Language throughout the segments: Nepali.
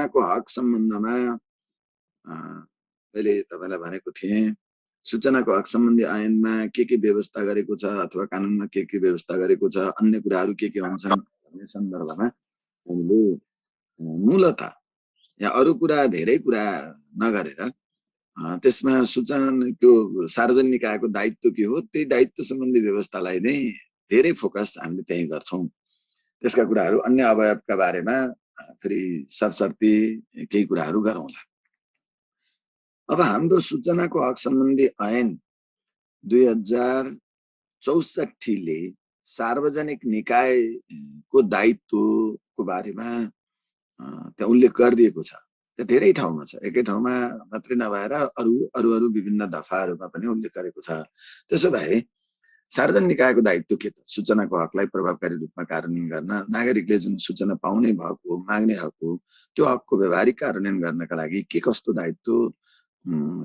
सूचनाको हक सम्बन्धमा मैले तपाईलाई भनेको थिएँ, सूचनाको हक सम्बन्धी ऐनमा के व्यवस्था गरेको छ अथवा कानुनमा के व्यवस्था गरेको छ, अन्य कुराहरू के हुन्छन् भन्ने सन्दर्भमा हामीले मूलतः या अरू कुरा धेरै कुरा नगरेर त्यसमा सूचना त्यो सार्वजनिक निकायको दायित्व के हो, त्यही दायित्व सम्बन्धी व्यवस्थालाई नै धेरै फोकस हामीले त्यही गर्छौं। त्यसका कुराहरू अन्य अवयवका बारेमा फेरि सरसर्ती केही कुराहरू गरौँला। अब हाम्रो सूचनाको हक सम्बन्धी ऐन 2064 ले सार्वजनिक निकायको दायित्वको बारेमा त्यहाँ उल्लेख गरिदिएको छ। त्यो धेरै ठाउँमा छ, एकै ठाउँमा मात्रै नभएर अरू विभिन्न दफाहरूमा पनि उल्लेख गरेको छ। त्यसो भए सार्वजनिक निकायको दायित्व के त? सूचनाको हकलाई प्रभावकारी रूपमा कार्यान्वयन गर्न, नागरिकले जुन सूचना पाउने हक हो, माग्ने हक हो, त्यो हकको व्यवहारिक कार्यान्वयन गर्नका लागि के कस्तो दायित्व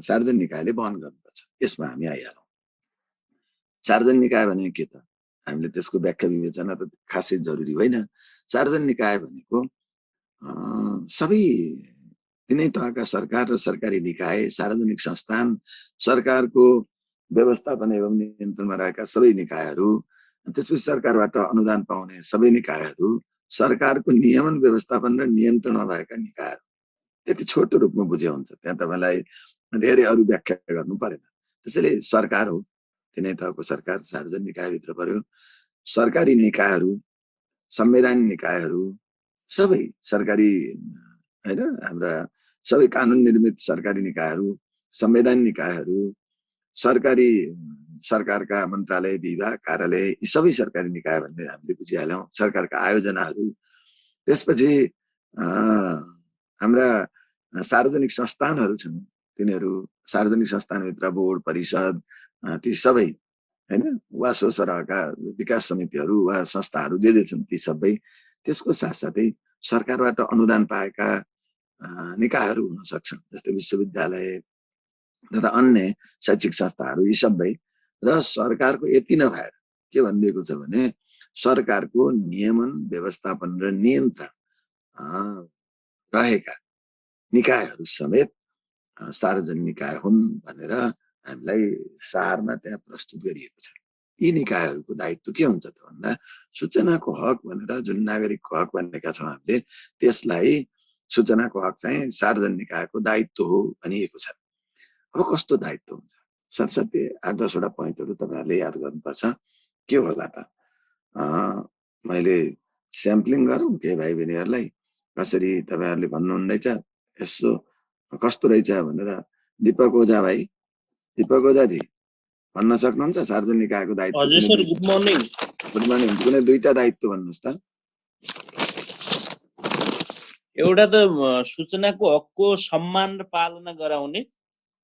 सार्वजनिक निकायले वहन गर्नुपर्छ, यसमा हामी आइहालौँ। सार्वजनिक निकाय भनेको के त? हामीले त्यसको व्याख्या विवेचना त खासै जरुरी होइन। सार्वजनिक निकाय भनेको सबै तिनै तहका सरकार र सरकारी निकाय, सार्वजनिक संस्थान, सरकारको व्यवस्थापन एवं नियन्त्रणमा रहेका सबै निकायहरू, त्यसपछि सरकारबाट अनुदान पाउने सबै निकायहरू, सरकारको नियमन व्यवस्थापन र नियन्त्रणमा भएका निकायहरू। त्यति छोटो रूपमा बुझे हुन्छ, त्यहाँ तपाईलाई धेरै अरू व्याख्या गर्नु परेन। त्यसैले सरकार हो, तिनै तहको सरकार सार्वजनिक निकायभित्र पर्यो। सरकारी निकायहरू, संवैधानिक निकायहरू सबै सरकारी हैन, हाम्रा सबै कानुन निर्मित सरकारी निकायहरू, संवैधानिक निकायहरू, सरकारका मन्त्रालय, विभाग, कार्यालय, यी सबै सरकारी निकाय भन्ने हामीले बुझिहाल्यौं। सरकारका आयोजनाहरू, त्यसपछि हाम्रा सार्वजनिक संस्थानहरू छन्, तिनीहरू सार्वजनिक संस्थानभित्र बोर्ड, परिषद, ती सबै हैन, वा सो सरहका विकास समितिहरू वा संस्थाहरू जे छन् ती सबै। त्यसको साथसाथै सरकारबाट अनुदान पाएका निकायहरू हुन सक्छन्, जस्तै विश्वविद्यालय तथा अन्य शैक्षिक संस्थाहरू, यी सबै। र सरकारको यति नभएर के भनिदिएको छ भने सरकारको नियमन, व्यवस्थापन र नियन्त्रण रहेका निकायहरू समेत सार्वजनिक निकाय हुन् भनेर हामीलाई सारमा त्यहाँ प्रस्तुत गरिएको छ। यी निकायहरूको दायित्व के हुन्छ त भन्दा सूचनाको हक भनेर जुन नागरिकको हक भनेका छौँ हामीले, त्यसलाई सूचनाको हक चाहिँ सार्वजनिक निकायको दायित्व हो भनिएको छ। अब कस्तो दायित्व हुन्छ? साथसाथै 8-10 वटा पोइन्टहरू तपाईहरुले याद गर्नुपर्छ। के होला त? मैले स्याम्पलिङ गरौँ के भाइ बहिनीहरूलाई, कसरी तपाईहरुले भन्नुहुँदैछ यसो कस्तो रहेछ भनेर। दीपक ओझा भाइ, दीपक ओझाजी भन्न सक्नुहुन्छ सार्वजनिक निकायको दायित्व? हजुर sir, good morning. Good morning. कुनै दुईटा दायित्व भन्नुस् त। एउटा त सूचनाको हकको सम्मान र पालना गराउने,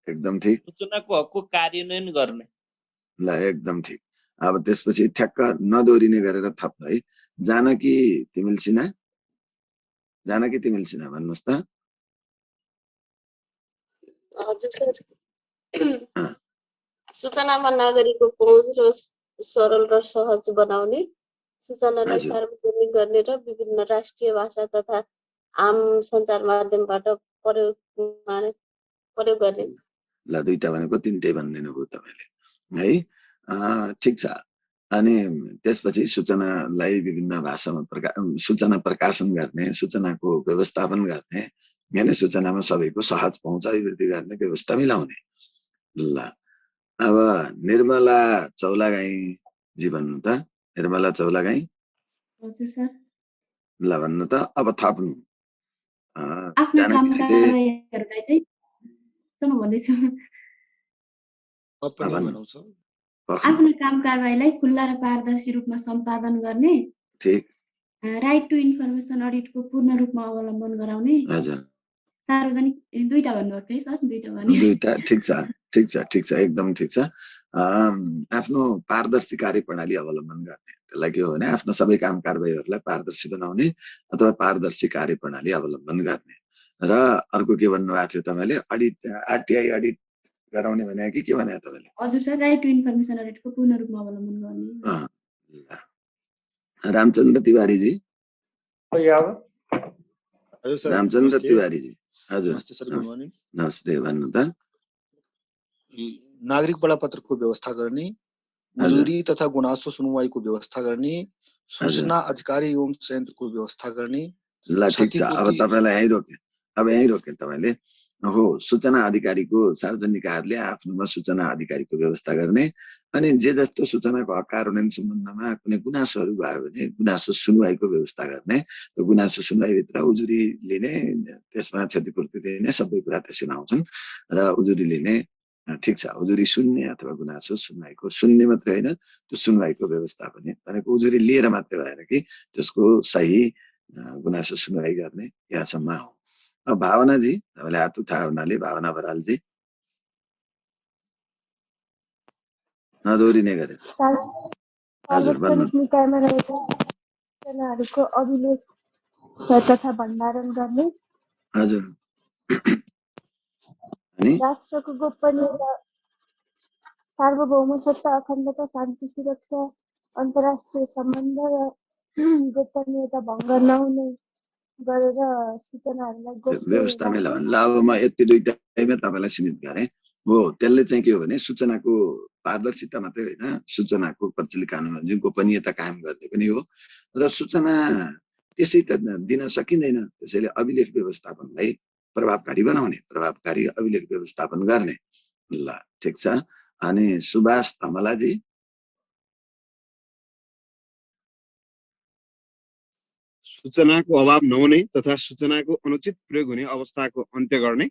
एकदम ठीक। सूचनाको हकको कार्यान्वयन गर्ने, ल एकदम ठीक। अब त्यसपछि ठ्याक्क नदोरिने गरेर थप है। जानकी तिमिल सिन्हा, जानकी तिमिल सिन्हा भन्नुस् त। हजुर सर, सूचनामा नागरिकको पहुँच र सरल र सहज बनाउने, सूचनालाई सार्वजनिक गर्ने र विभिन्न राष्ट्रिय भाषा तथा आम सञ्चार माध्यमबाट प्रयोग गर्ने। ल दुईटा भनेको तीनटै भन्दिनु भयो तपाईले है। ठीक छ। अनि त्यसपछि सूचनालाई विभिन्न भाषामा सूचना प्रकाशन गर्ने, सूचनाको व्यवस्थापन गर्ने, हैन, सूचनामा सबैको सहज पहुँच अभिवृद्धि गर्ने व्यवस्था मिलाउने। ल अब निर्मला चौलागाई जी भन्नु त। निर्मला चौलागाई। हजुर सर। ल भन्नु त। अब थप्नु। आफ्नो काम कारबाहीहरुलाई चाहिँ सुन्नु भन्दैछु। आफ्नो काम कारबाहीलाई खुल्ला र पारदर्शी रूपमा सम्पादन गर्ने। ठीक। राइट टु इन्फर्मेसन अडिटको पूर्ण रूपमा अवलम्बन गराउने। हजुर। सार्वजनिक दुईटा भन्नुभयो है सर, दुईटा भने। दुईटा ठीक छ, ठीक छ, ठीक छ, एकदम ठीक छ। आफ्नो पारदर्शी कार्यप्रणाली अवलम्बन गर्ने, त्यसलाई के हो भने आफ्नो सबै काम कारबाहीहरूलाई पारदर्शी बनाउने अथवा पारदर्शी कार्यप्रणाली अवलम्बन गर्ने। र अर्को के भन्नुभएको थियो तपाईले? अडिट, आरटीआई अडिट गराउने भने के भने तपाईले? हजुर सर, राइट टु इन्फर्मेसन अडिटको पूर्ण रूपमा अवलम्बन गर्ने। रामचन्द्र तिवारी जी। हजुर सर, रामचन्द्र नमस्ते। तिवारीजी, हजुर नमस्ते सर, गुड मर्निङ। नमस्ते, भन्नु त। नागरिक बडापत्रको व्यवस्था गर्ने, हजुर उजुरी तथा गुनासो सुनवाईको व्यवस्था गर्ने, हजुर सूचना अधिकारी एवं संयन्त्रको व्यवस्था गर्ने, ल ठिक छ। अब क्षतिपूर्ति तपाईँलाई यहीँ रोके तपाईँले। हो, सूचना अधिकारीको सार्वजनिक निकायहरूले आफ्नोमा सूचना अधिकारीको व्यवस्था गर्ने, अनि जे जस्तो सूचनाको हक कार्यान्वयन सम्बन्धमा कुनै गुनासोहरू भयो भने गुनासो सुनवाईको व्यवस्था गर्ने, त्यो गुनासो सुनवाईभित्र उजुरी लिने, त्यसमा क्षतिपूर्ति दिने सबै कुरा त्यसैमा आउँछन्। र उजुरी लिने, ठिक छ, उजुरी सुन्ने अथवा गुनासो सुनवाईको सुन्ने मात्रै होइन, त्यो सुनवाईको व्यवस्था पनि भनेको उजुरी लिएर मात्रै भएर कि त्यसको सही गुनासो सुनवाई गर्ने, यहाँसम्म हो। अब भावनाजी, तपाईँले हात उठायो हुनाले भावना बरालजी नदोहोरिने गरे। हजुर, भन्नु। सार्वजनिक निकायमा रहेका सूचनाहरूको अभिलेख तथा भण्डारण गर्ने, हजुर, अनि राष्ट्रको गोपनीयता, सार्वभौम सत्ता, अखण्डता, शान्ति, सुरक्षा, अन्तर्राष्ट्रिय सम्बन्ध र गोपनीयता भङ्ग नहुने गरेर सूचनाहरूलाई गोप्य व्यवस्था मिलाउनु। ल, अब म यति दुईटैमा तपाईँलाई सीमित गरेँ। हो, त्यसले चाहिँ के हो भने सूचनाको पारदर्शिता मात्रै होइन, सूचनाको प्रचलित कानुनमा जुन गोपनीयता कायम गर्ने पनि हो, र सूचना त्यसै त दिन सकिँदैन। त्यसैले अभिलेख व्यवस्थापनलाई प्रभावकारी बनाउने, प्रभावकारी अभिलेख व्यवस्थापन गर्ने। ल, ठिक छ। अनि सुभाष धमलाजी, सूचनाको अभाव नहुने तथा सूचनाको अनुचित प्रयोग हुने अवस्थाको अन्त्य गर्ने,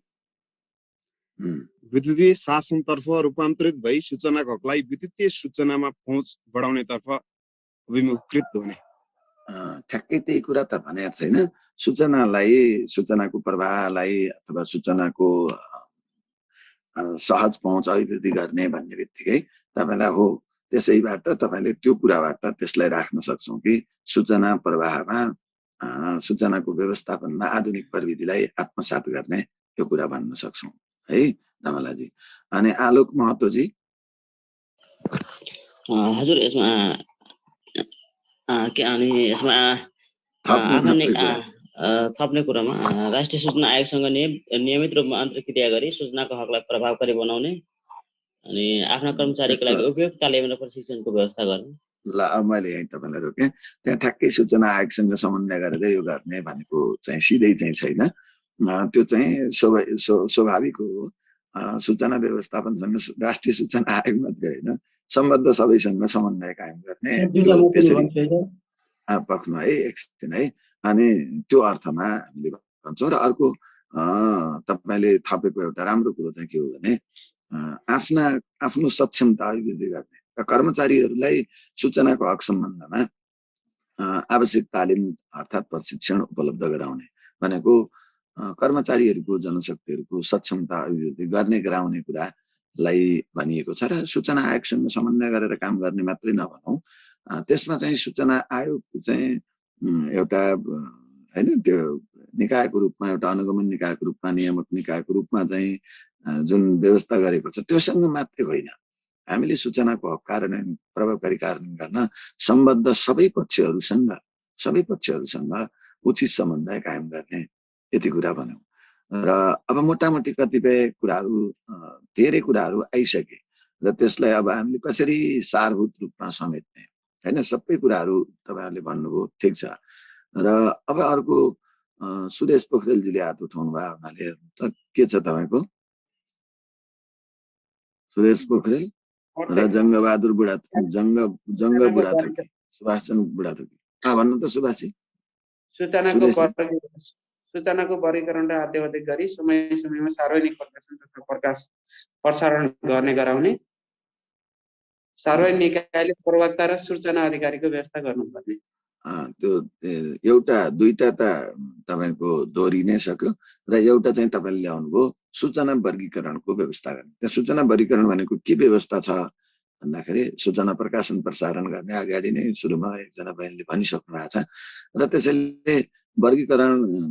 विद्युतीय शासनतर्फ रूपान्तरित भई सूचनाको हकलाई विद्युतीय सूचनामा पहुँच बढाउनेतर्फ अभिमुखीकृत हुने। ठ्याक्कै त्यही कुरा त भनेको छैन। सूचनालाई, सूचनाको प्रवाहलाई अथवा सूचनाको सहज पहुँच अभिवृद्धि गर्ने भन्ने बित्तिकै तपाईँलाई हो, त्यसैबाट तपाईँले त्यो कुराबाट त्यसलाई राख्न सक्छौँ कि सूचना प्रवाहमा, सूचनाको व्यवस्थापनमा आधुनिक प्रविधिलाई आत्मसात गर्ने, त्यो कुरा भन्न सक्छौँ है धमलाजी। अनि आलोक महतोजी। हजुर, यसमा थप्ने कुरामा राष्ट्रिय सूचना आयोगसँग नियमित रूपमा अन्तर्क्रिया गरी सूचनाको हकलाई प्रभावकारी बनाउने, अनि आफ्ना कर्मचारीको लागि उपयुक्त तालिम र प्रशिक्षणको व्यवस्था गर्ने। ल, अब मैले यहीँ तपाईँलाई रोकेँ। त्यहाँ ठ्याक्कै सूचना आयोगसँग समन्वय गरेर यो गर्ने भनेको चाहिँ सिधै चाहिँ छैन। त्यो चाहिँ स्वाभाविक हो। सूचना व्यवस्थापनसँग राष्ट्रिय सूचना आयोग मात्रै होइन, सम्बद्ध सबैसँग समन्वय कायम गर्ने, त्यसरी पक्नु है, एकछिन है। अनि त्यो अर्थमा हामीले भन्छौँ। र अर्को तपाईँले थपेको एउटा राम्रो कुरो चाहिँ के हो भने आफ्नो सक्षमता अभिवृद्धि गर्ने र कर्मचारीहरूलाई सूचनाको हक सम्बन्धमा आवश्यक तालिम अर्थात् प्रशिक्षण उपलब्ध गराउने भनेको कर्मचारीहरूको जनशक्तिहरूको सक्षमता अभिवृद्धि गर्ने गराउने कुरालाई भनिएको छ। र सूचना आयोगसँग समन्वय गरेर काम गर्ने मात्रै नभनौँ, त्यसमा चाहिँ सूचना आयोग चाहिँ एउटा होइन, त्यो निकायको रूपमा, एउटा अनुगमन निकायको रूपमा, नियामक निकायको रूपमा चाहिँ जुन व्यवस्था गरेको छ त्योसँग मात्रै होइन, हामीले सूचनाको हक कार्यान्वयन प्रभावकारी कार्यान्वयन गर्न सम्बद्ध सबै पक्षहरूसँग उचित समन्वय कायम गर्ने, यति कुरा भन्यौँ। र अब मोटामोटी कतिपय कुराहरू, धेरै कुराहरू आइसके र त्यसलाई अब हामीले कसरी सारभूत रूपमा समेट्ने होइन, सबै कुराहरू तपाईँहरूले भन्नुभयो, ठिक छ। र अब अर्को सुरेश पोखरेलजीले हात उठाउनु भयो हुनाले के छ तपाईँको? सुरेश पोखरेल र जङ्गबहादुर बुढाथोकी, सुभाषचन्द्र बुढाथोकी। भन्नु त सुभाषजी। सूचनाको वर्गीकरण र अध्यावधिक गरी समय समयमा सार्वजनिक प्रकाशन तथा प्रसारण गर्ने गराउने, सार्वजनिक निकायले प्रवक्ता र सूचना अधिकारीको व्यवस्था गर्नुपर्ने। त्यो एउटा दुईटा त तपाईँको दोहोरी नै सक्यो, र एउटा चाहिँ तपाईँले ल्याउनुभयो सूचना वर्गीकरणको व्यवस्था गर्ने। त्यहाँ सूचना वर्गीकरण भनेको के व्यवस्था छ भन्दाखेरि सूचना प्रकाशन प्रसारण गर्ने अगाडि नै सुरुमा एकजना बहिनीले भनिसक्नु भएको छ, र त्यसैले वर्गीकरण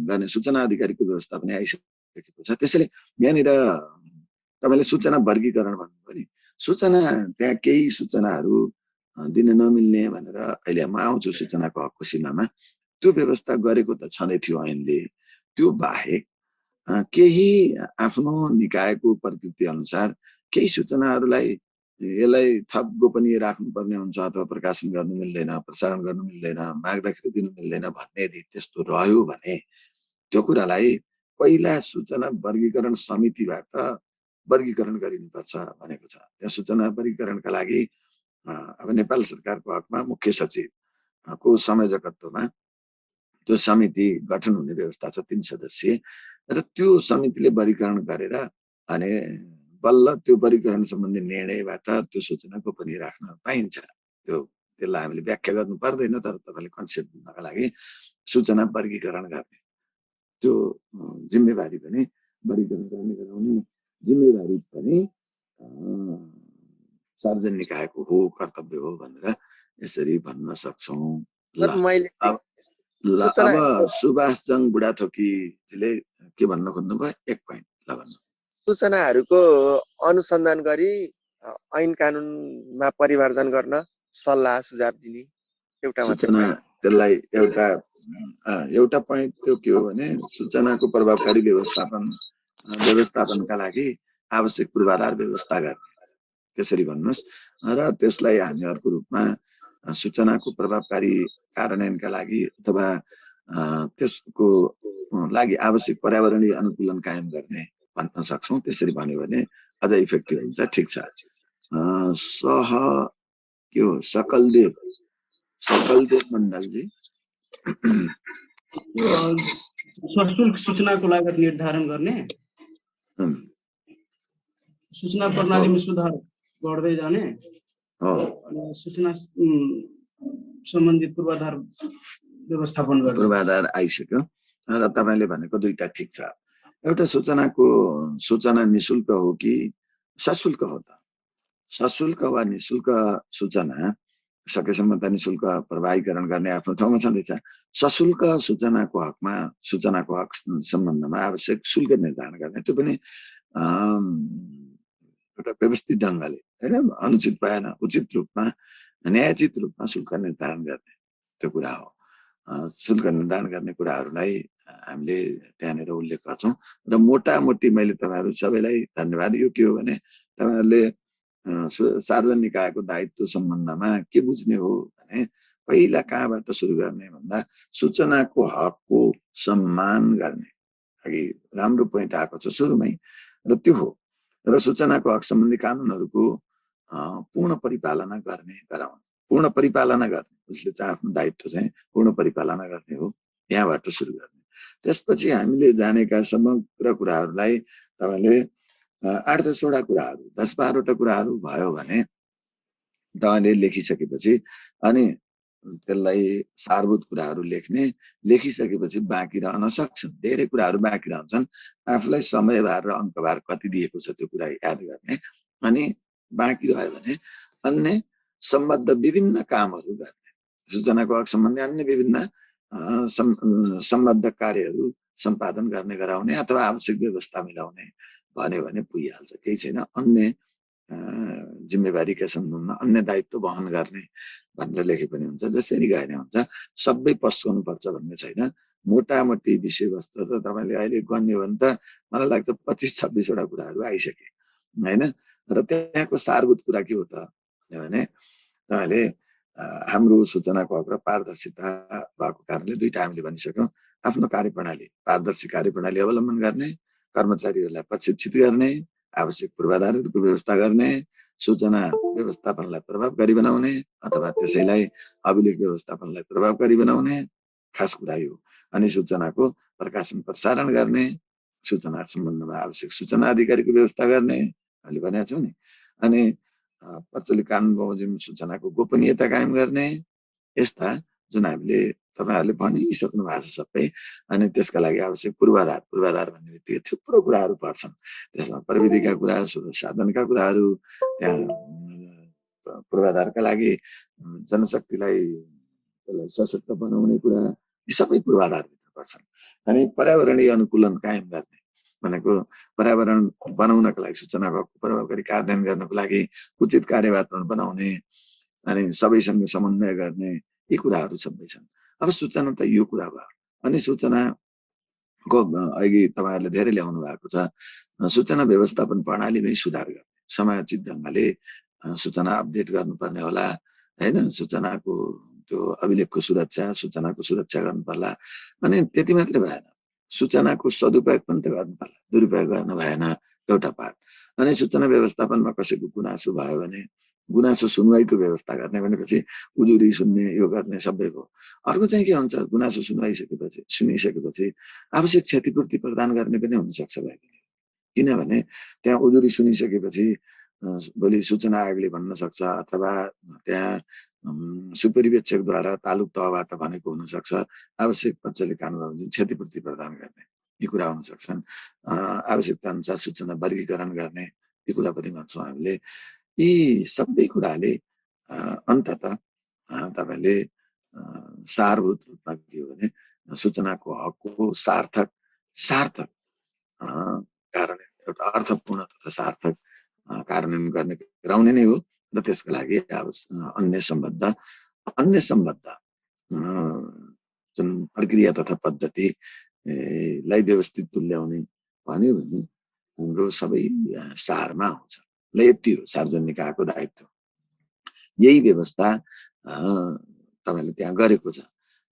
गर्ने सूचना अधिकारीको व्यवस्था पनि आइसकेको छ। त्यसैले यहाँनिर तपाईँले सूचना वर्गीकरण भन्नुभयो नि, सूचना त्यहाँ केही सूचनाहरू दिन नमिल्ने भनेर अहिले म आउँछु सूचनाको हकको सीमामा, त्यो व्यवस्था गरेको त छँदै थियो ऐनले। त्यो बाहेक केही आफ्नो निकायको प्रकृति अनुसार केही सूचनाहरूलाई यसलाई थप गोपनीय राख्नुपर्ने हुन्छ अथवा प्रकाशन गर्नु मिल्दैन, प्रसारण गर्नु मिल्दैन, माग्दाखेरि दिनु मिल्दैन भन्ने यदि त्यस्तो रह्यो भने त्यो कुरालाई पहिला सूचना वर्गीकरण समितिबाट वर्गीकरण गरिनुपर्छ भनेको छ। त्यहाँ सूचना वर्गीकरणका लागि अब नेपाल सरकारको हकमा मुख्य सचिवको संयोजकत्वमा त्यो समिति गठन हुने व्यवस्था छ 3 सदस्यीय र त्यो समितिले वर्गीकरण गरेर अनि बल्ल त्यो वर्गीकरण सम्बन्धी निर्णयबाट त्यो सूचना गोपनीय राख्न पाइन्छ। त्यसलाई हामीले व्याख्या गर्नु पर्दैन, तर तपाईले कन्सेप्ट दिनका लागि सूचना वर्गीकरण गर्ने त्यो जिम्मेवारी पनि वर्गीकरण गर्ने गराउने जिम्मेवारी पनि सार्वजनिक निकायको हो, कर्तव्य हो भनेर यसरी भन्न सक्छौं। अब सुभाषजङ बुढाथोकीजीले के भन्न खोज्नुभयो? 1 पोइन्ट ल भन्नु। सूचनाहरूको अनुसन्धान गरी ऐन कानुनमा परिमार्जन गर्न सल्लाह सुझाव दिने एउटा सूचना त्यसलाई एउटा पोइन्ट त्यो के हो भने सूचनाको प्रभावकारी व्यवस्थापनका लागि आवश्यक पूर्वाधार व्यवस्था गर्ने त्यसरी भन्नुस् र त्यसलाई हामी अर्को रूपमा सूचनाको प्रभावकारी कार्यान्वयनका लागि अथवा त्यसको लागि आवश्यक पर्यावरणीय अनुकूलन कायम गर्ने भन्न सक्छौं। त्यसरी भन्यो भने अझ इफेक्टिभ हुन्छ। ठिक छ। के हो सकलदेव मण्डलजी सशुल्क सूचनाको लागत निर्धारण गर्ने, सूचना प्रणालीमा सुधार गर्दै जाने, सूचना सम्बन्धी पूर्वाधार व्यवस्थापन गर्ने। पूर्वाधार आइसक्यो र तपाईले भनेको दुईटा ठिक छ। एउटा सूचना निशुल्क हो कि सशुल्क हो त? सशुल्क वा निशुल्क सूचना सकेसम्म त निशुल्क प्रवाहीकरण गर्ने आफ्नो ठाउँमा छँदैछ। सशुल्क सूचनाको हक सम्बन्धमा आवश्यक शुल्क निर्धारण गर्ने, त्यो पनि एउटा व्यवस्थित ढंगले हैन, अनुचित भएन, उचित रूपमा न्यायोचित रूपमा शुल्क निर्धारण गर्ने त्यो कुरा हो। शुल्क निर्धारण गर्ने कुराहरूलाई हामीले त्यहाँनिर उल्लेख गर्छौं र मोटामोटी मैले तपाईहरु सबैलाई धन्यवाद। यो के हो भने तपाईहरुले सार्वजनिक निकायको दायित्व सम्बन्धमा के बुझ्ने हो भने पहिला कहाँबाट सुरु गर्ने भन्दा सूचनाको हकको सम्मान गर्ने। अघि राम्रो पोइन्ट आएको छ सुरुमै र त्यो हो। र सूचनाको हक सम्बन्धी कानुनहरूको पूर्ण परिपालना गर्ने गराउने, पूर्ण परिपालना गर्ने, उसले चाहिँ आफ्नो दायित्व चाहिँ पूर्ण परिपालना गर्ने हो, यहाँबाट सुरु गर्ने। त्यसपछि हामीले जानेका समग्र कुराहरूलाई तपाईले 8-10 वटा कुराहरू 10-12 वटा कुराहरू भयो भने तपाईले लेखिसकेपछि अनि त्यसलाई सारभूत कुराहरू लेखिसकेपछि बाँकी रहन सक्छन्। धेरै कुराहरू बाँकी रहन्छन्। आफूलाई समयभार र अङ्कभार कति दिएको छ त्यो कुरा याद गर्ने अनि बाँकी रह्यो भने अन्य सम्बद्ध विभिन्न कामहरू गर्ने। सूचनाको हक सम्बन्धी अन्य विभिन्न सम्बद्ध कार्यहरू सम्पादन गर्ने गराउने अथवा आवश्यक व्यवस्था मिलाउने भन्यो भने पुगिहाल्छ। केही छैन। अन्य जिम्मेवारीका सम्बन्धमा अन्य दायित्व वहन गर्ने भनेर लेखे पनि हुन्छ, जसरी गए नि हुन्छ। सबै पस्कनु पर्छ भन्ने छैन। मोटामोटी विषयवस्तु त तपाईले अहिले गन्यो भने त मलाई लाग्छ 25-26 वटा कुराहरू आइसके हैन। र त्यहाँको सारभूत कुरा के हो त भने तपाईले हाम्रो सूचनाको हक र पारदर्शिता भएको कारणले दुईटा हामीले भनिसक्यौं। आफ्नो कार्यप्रणाली पारदर्शी कार्यप्रणाली अवलम्बन गर्ने, कर्मचारीहरूलाई प्रशिक्षित गर्ने, आवश्यक पूर्वाधारहरूको व्यवस्था गर्ने, सूचना व्यवस्थापनलाई प्रभावकारी बनाउने अथवा त्यसैलाई अभिलेख व्यवस्थापनलाई प्रभावकारी बनाउने खास कुरा यो। अनि सूचनाको प्रकाशन प्रसारण गर्ने, सूचना सम्बन्धमा आवश्यक सूचना अधिकारीको व्यवस्था गर्ने हामीले भनेका छौं नि। अनि प्रचलित कानुन बमोजिम सूचनाको गोपनीयता कायम गर्ने, यस्ता जुन हामीले तपाईहरुले भनिसक्नु भएको छ सबै। अनि त्यसका लागि आवश्यक पूर्वाधार भन्ने बित्तिकै थुप्रो कुराहरू पर्छन्। त्यसमा प्रविधिका कुरा, साधनका कुराहरू, त्यहाँ पूर्वाधारका लागि जनशक्तिलाई त्यसलाई सशक्त बनाउने कुरा, यी सबै पूर्वाधारभित्र पर्छन्। अनि पर्यावरणीय अनुकूलन कायम गर्ने भनेको पर्यावरण बनाउनका लागि सूचनाको प्रभावकारी कार्यान्वयन गर्नको लागि उचित कार्यवातावरण बनाउने अनि सबैसँग समन्वय गर्ने, यी कुराहरू सबै छन्। अब सूचना त यो कुरा भयो। अनि सूचना को अघि तपाईँहरूले धेरै ल्याउनु भएको छ। सूचना व्यवस्थापन प्रणालीमै सुधार गर्ने, समयोचित ढङ्गले सूचना अपडेट गर्नुपर्ने होला हैन, सूचनाको त्यो अभिलेखको सुरक्षा, सूचनाको सुरक्षा गर्नु पर्ला। अनि त्यति मात्रै भएन, सूचनाको सदुपयोग पनि त गर्नु पर्ला, दुरुपयोग गर्नु भएन एउटा पार्ट। अनि सूचना व्यवस्थापनमा कसैको गुनासो भयो भने गुनासो सुनवाईको व्यवस्था गर्ने भनेपछि उजुरी सुन्ने, यो गर्ने सबैको। अर्को चाहिँ के हुन्छ, गुनासो सुनिसकेपछि आवश्यक क्षतिपूर्ति प्रदान गर्ने पनि हुनसक्छ व्यक्तिले। किनभने त्यहाँ उजुरी सुनिसकेपछि भोलि सूचना आयोगले भन्न सक्छ अथवा त्यहाँ सुपरिवेक्षकद्वारा तालुक तहबाट भनेको हुनसक्छ आवश्यक पक्षले कानुन क्षतिपूर्ति प्रदान गर्ने, यी कुरा हुन सक्छन्। आवश्यकता अनुसार सूचना वर्गीकरण गर्ने, यी कुरा पनि भन्छौँ हामीले। यी सबै कुराले अन्ततः तपाईँले सारभूत रूपमा के हो भने सूचनाको हकको सार्थक कार्यान्वयन, एउटा अर्थपूर्ण तथा सार्थक कार्यान्वयन गर्ने गराउने नै हो। र त्यसको लागि अब अन्य सम्बद्ध जुन प्रक्रिया तथा पद्धतिलाई व्यवस्थित तुल्याउने भन्यो भने हाम्रो सबै सारमा आउँछ। ल यति हो सार्वजनिक निकायको दायित्व। यही व्यवस्था तपाईँले त्यहाँ गरेको छ।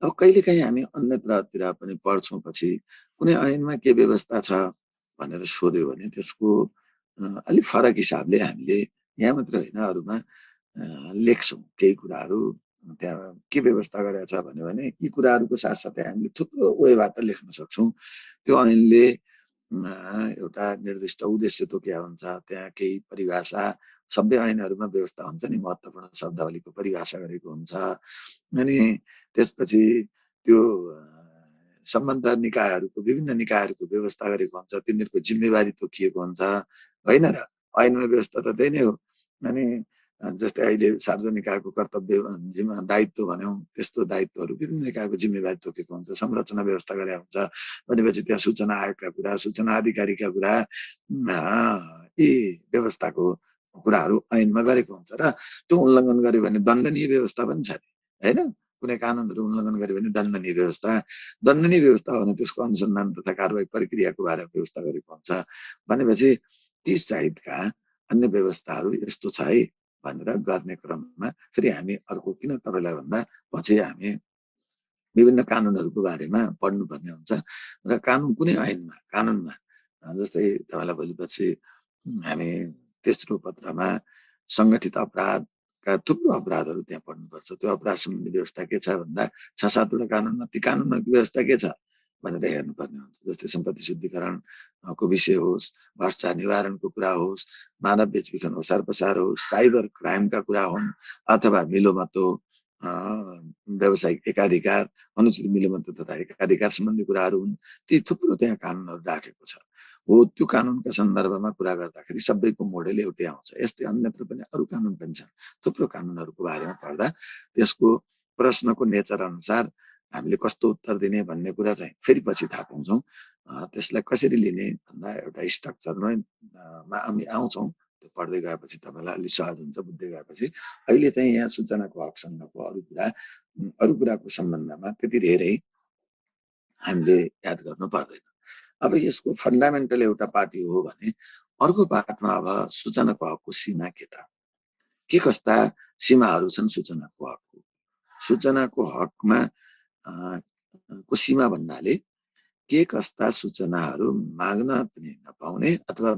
अब कहिलेकाहीँ हामी अन्यत्रतिर पनि पढ्छौँ, पछि कुनै ऐनमा के व्यवस्था छ भनेर सोध्यो भने त्यसको अलिक फरक हिसाबले हामीले यहाँ मात्र होइन अरूमा लेख्छौँ। केही कुराहरू त्यहाँ के व्यवस्था गरेको छ भन्यो भने यी कुराहरूको साथसाथै हामीले थुप्रो वेबाट लेख्न सक्छौँ। त्यो ऐनले एउटा निर्दिष्ट उद्देश्य तोक्या हुन्छ, त्यहाँ केही परिभाषा, सबै ऐनहरूमा व्यवस्था हुन्छ नि, महत्त्वपूर्ण शब्दावलीको परिभाषा गरेको हुन्छ। अनि त्यसपछि त्यो सम्बन्ध निकायहरूको, विभिन्न निकायहरूको व्यवस्था गरेको हुन्छ, तिनीहरूको जिम्मेवारी तोकिएको हुन्छ होइन र। ऐनमा व्यवस्था त त्यही नै हो। अनि जस्तै अहिले सार्वजनिक निकायको कर्तव्य दायित्व भन्यौँ, त्यस्तो दायित्वहरू विभिन्न निकायको जिम्मेवारी तोकेको हुन्छ, संरचना व्यवस्था गरेका हुन्छ भनेपछि त्यहाँ सूचना आयोगका कुरा, सूचना अधिकारीका कुरा, यी व्यवस्थाको कुराहरू ऐनमा गरेको हुन्छ। र त्यो उल्लङ्घन गर्यो भने दण्डनीय व्यवस्था पनि छ होइन। कुनै कानुनहरू उल्लङ्घन गर्यो भने दण्डनीय व्यवस्था हो भने त्यसको अनुसन्धान तथा कारबाही प्रक्रियाको बारेमा व्यवस्था गरेको हुन्छ। भनेपछि ती सहितका अन्य व्यवस्थाहरू यस्तो छ है भनेर गर्ने क्रममा फेरि हामी अर्को किन तपाईँलाई भन्दा पछि हामी विभिन्न कानुनहरूको बारेमा पढ्नुपर्ने हुन्छ। र कानुन कुनै कानुनमा जस्तै तपाईँलाई भोलिपछि हामी तेस्रो पत्रमा सङ्गठित अपराधका थुप्रो अपराधहरू त्यहाँ पढ्नुपर्छ। त्यो अपराध सम्बन्धी व्यवस्था के छ भन्दा 6-7वटा कानुनमा ती कानुनमा व्यवस्था के छ भनेर हेर्नुपर्ने हुन्छ। जस्तै सम्पत्ति शुद्धिकरणको विषय होस्, भ्रष्टाचार निवारणको कुरा होस्, मानव बेचबिखन ओसार पसार होस्, साइबर क्राइमका कुरा हुन् अथवा मिलोमतो, व्यावसायिक एकाधिकार, अनुचित मिलोमतो तथा एकाधिकार सम्बन्धी कुराहरू हुन्। ती थुप्रो त्यहाँ कानुनहरू राखेको छ। हो त्यो कानुनका सन्दर्भमा कुरा गर्दाखेरि सबैको मोडेल एउटै आउँछ। यस्तै अन्यत्र पनि अरू कानुन पनि छन्। थुप्रो कानुनहरूको बारेमा पढ्दा त्यसको प्रश्नको नेचर अनुसार हामीले कस्तो उत्तर दिने भन्ने कुरा चाहिँ फेरि पछि थाहा पाउँछौँ। त्यसलाई कसरी लिने भन्दा एउटा स्ट्रक्चरमा हामी आउँछौँ। त्यो पढ्दै गएपछि तपाईँलाई अलिक सहज हुन्छ, बुझ्दै गएपछि। अहिले चाहिँ यहाँ सूचनाको हकसँगको अरू कुराको सम्बन्धमा त्यति धेरै हामीले याद गर्नु पर्दैन। अब यसको फन्डामेन्टल एउटा पार्ट हो भने अर्को पार्टमा अब सूचनाको हकको सीमा के त, के कस्ता सीमाहरू छन् सूचनाको हकको। सूचनाको हकमा को सीमा भन्नाले के कस्ता सूचनाहरू माग्न पनि नपाउने अथवा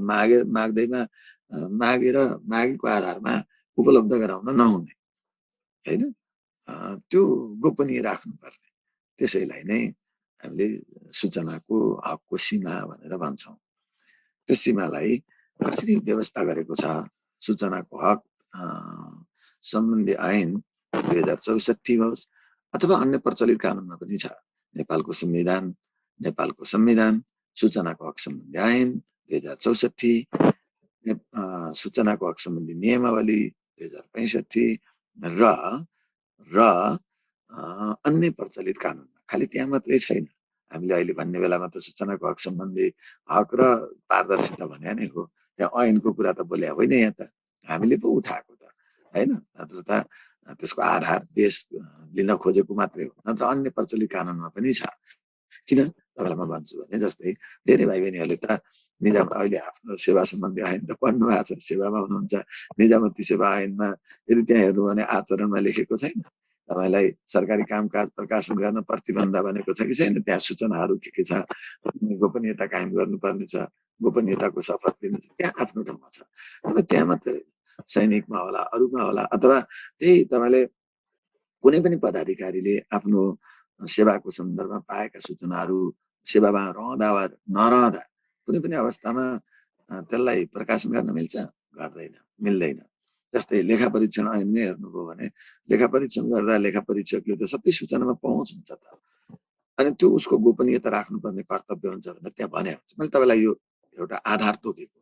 मागेको आधारमा उपलब्ध गराउन नहुने होइन, त्यो गोपनीय राख्नुपर्ने, त्यसैलाई नै हामीले सूचनाको हकको सीमा भनेर भन्छौँ। त्यो सीमालाई कसरी व्यवस्था गरेको छ सूचनाको हक सम्बन्धी ऐन 2064 होस् अथवा अन्य प्रचलित कानुनमा पनि छ। नेपालको संविधान, सूचनाको हक सम्बन्धी ऐन 2064, सूचनाको हक सम्बन्धी नियमावली 2065 र अन्य प्रचलित कानुनमा। खालि त्यहाँ मात्रै छैन। हामीले अहिले भन्ने बेलामा त सूचनाको हक सम्बन्धी हक र पारदर्शिता भने नै हो, त्यहाँ ऐनको कुरा त बोले होइन, यहाँ त हामीले पो उठाएको त होइन। नत्र त त्यसको आधार बेस लिन खोजेको मात्रै हो, नत्र अन्य प्रचलित कानुनमा पनि छ। किन तपाईँलाई म भन्छु भने जस्तै धेरै भाइ बहिनीहरूले त निजामती अहिले आफ्नो सेवा सम्बन्धी ऐन त पढ्नु भएको छ, सेवामा हुनुहुन्छ, निजामती सेवा ऐनमा यदि त्यहाँ हेर्नु भने आचरणमा लेखेको छैन तपाईँलाई सरकारी कामकाज प्रकाशन गर्न प्रतिबन्ध भनेको छ कि छैन, त्यहाँ सूचनाहरू के छ, गोपनीयता कायम गर्नुपर्ने छ, गोपनीयताको शपथ लिनु छ, त्यहाँ आफ्नो ठाउँमा छ। अब त्यहाँ मात्रै सैनिकमा होला, अरूमा होला, अथवा त्यही तपाईँले कुनै पनि पदाधिकारीले आफ्नो सेवाको सन्दर्भमा पाएका सूचनाहरू सेवामा रहँदा वा नरहँदा कुनै पनि अवस्थामा त्यसलाई प्रकाशन गर्न मिल्छ? गर्दैन, मिल्दैन। जस्तै लेखा परीक्षण ऐनमै हेर्नुभयो भने लेखा परीक्षण गर्दा लेखा परीक्षकले त सबै सूचनामा पहुँच हुन्छ त, अनि त्यो उसको गोपनीयता राख्नुपर्ने कर्तव्य हुन्छ भनेर त्यहाँ भने हुन्छ। मैले तपाईँलाई यो एउटा आधार तोकेको,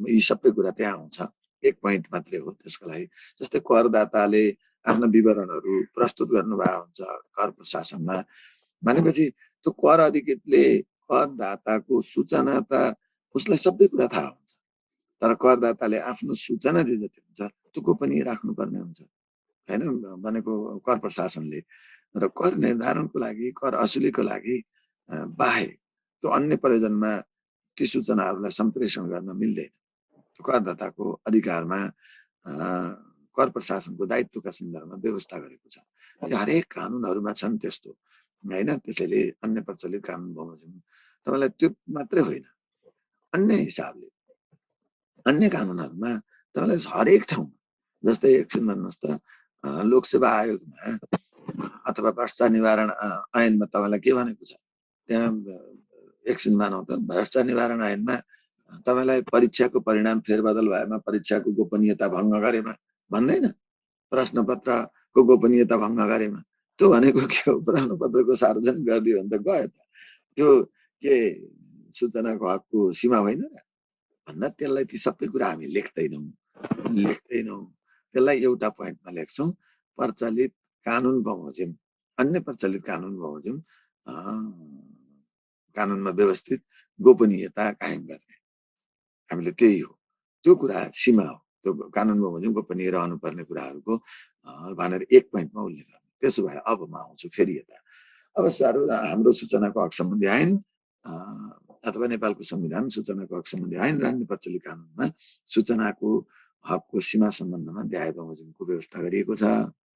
यी सबै कुरा त्यहाँ आउँछ, एक पोइन्ट मात्रै हो त्यसको लागि। जस्तै करदाताले आफ्ना विवरणहरू प्रस्तुत गर्नुभएको हुन्छ कर प्रशासनमा, भनेपछि त्यो कर अधिकृतले करदाताको सूचना त उसलाई सबै कुरा थाहा हुन्छ, तर करदाताले आफ्नो सूचना जे जति हुन्छ त्यो गोपनीय राख्नुपर्ने हुन्छ हैन भनेको कर प्रशासनले। र कर निर्धारणको लागि, कर असुलीको लागि बाहेक त्यो अन्य प्रयोजनमा ती सूचनाहरूलाई सम्प्रेषण गर्न मिल्दैन। त्यो करदाताको अधिकारमा कर प्रशासनको दायित्वका सन्दर्भमा व्यवस्था गरेको छ। हरेक कानुनहरूमा छन् त्यस्तो हैन। त्यसैले अन्य प्रचलित कानुन बमोजिम तपाईलाई त्यो मात्रै होइन, अन्य हिसाबले अन्य कानुनहरूमा तपाईलाई हरेक ठाउँमा, जस्तै एकछिन भन्नुहोस् त लोकसेवा आयोगमा अथवा भ्रष्टाचार निवारण ऐनमा तपाईलाई के भनेको छ, त्यहाँ एकछिन मानौ त भ्रष्टाचार निवारण ऐनमा तपाईलाई परीक्षाको परिणाम फेरबदल भएमा परीक्षाको गोपनीयता भङ्ग गरेमा भन्दैन, प्रश्नपत्रको गोपनीयता भङ्ग गरेमा। त्यो भनेको के हो, प्रश्नपत्रको सार्वजनिक गरिदियो भने त गयो त, त्यो के सूचनाको हकको सीमा होइन र भन्दा त्यसलाई ती सबै कुरा हामी लेख्दैनौँ। त्यसलाई एउटा पोइन्टमा लेख्छौँ, प्रचलित कानुन बमोजिम, अन्य प्रचलित कानुन बमोजिम कानुनमा व्यवस्थित गोपनीयता कायम गर्ने, हामीले त्यही हो, त्यो कुरा सीमा हो। त्यो कानुन बमोजिम गोपनीय रहनुपर्ने कुराहरूको भनेर एक पोइन्टमा उल्लेख गर्ने। त्यसो भए अब म आउँछु फेरि यता। अब हाम्रो सूचनाको हक सम्बन्धी ऐन अथवा नेपालको संविधान सूचनाको हक सम्बन्धी ऐन र अन्य प्रचलित कानुनमा सूचनाको हकको सीमा सम्बन्धमा द्याय बमोजिमको व्यवस्था गरिएको छ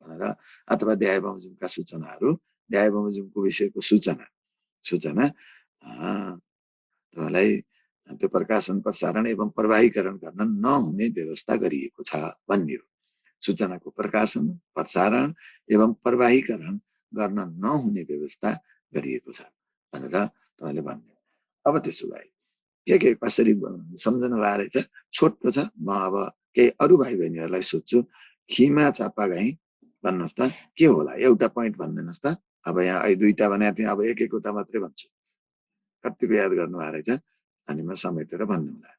भनेर, अथवा द्याय बमोजिमका सूचनाहरू, द्याय बमोजिमको विषयको सूचना तपाईलाई त्यो प्रकाशन प्रसारण एवं प्रवाहीकरण गर्न नहुने व्यवस्था गरिएको छ भन्ने हो। सूचनाको प्रकाशन प्रसारण एवं प्रवाहीकरण गर्न नहुने व्यवस्था गरिएको छ भनेर तपाईले भन्ने। अब त्यसो भए के कसरी सम्झनु भए रहेछ, छोटो छ। म अब केही अरू भाइ बहिनीहरूलाई सोध्छु, खिमा चापागाई भन्नुहोस् त के होला, एउटा पोइन्ट भनिदिनुहोस् त। अब यहाँ दुईटा भनेको थिएँ, अब एक एकवटा मात्रै भन्छु, कतिको याद गर्नु भएको रहेछ, अनि म समेटेर भनिदिउँला।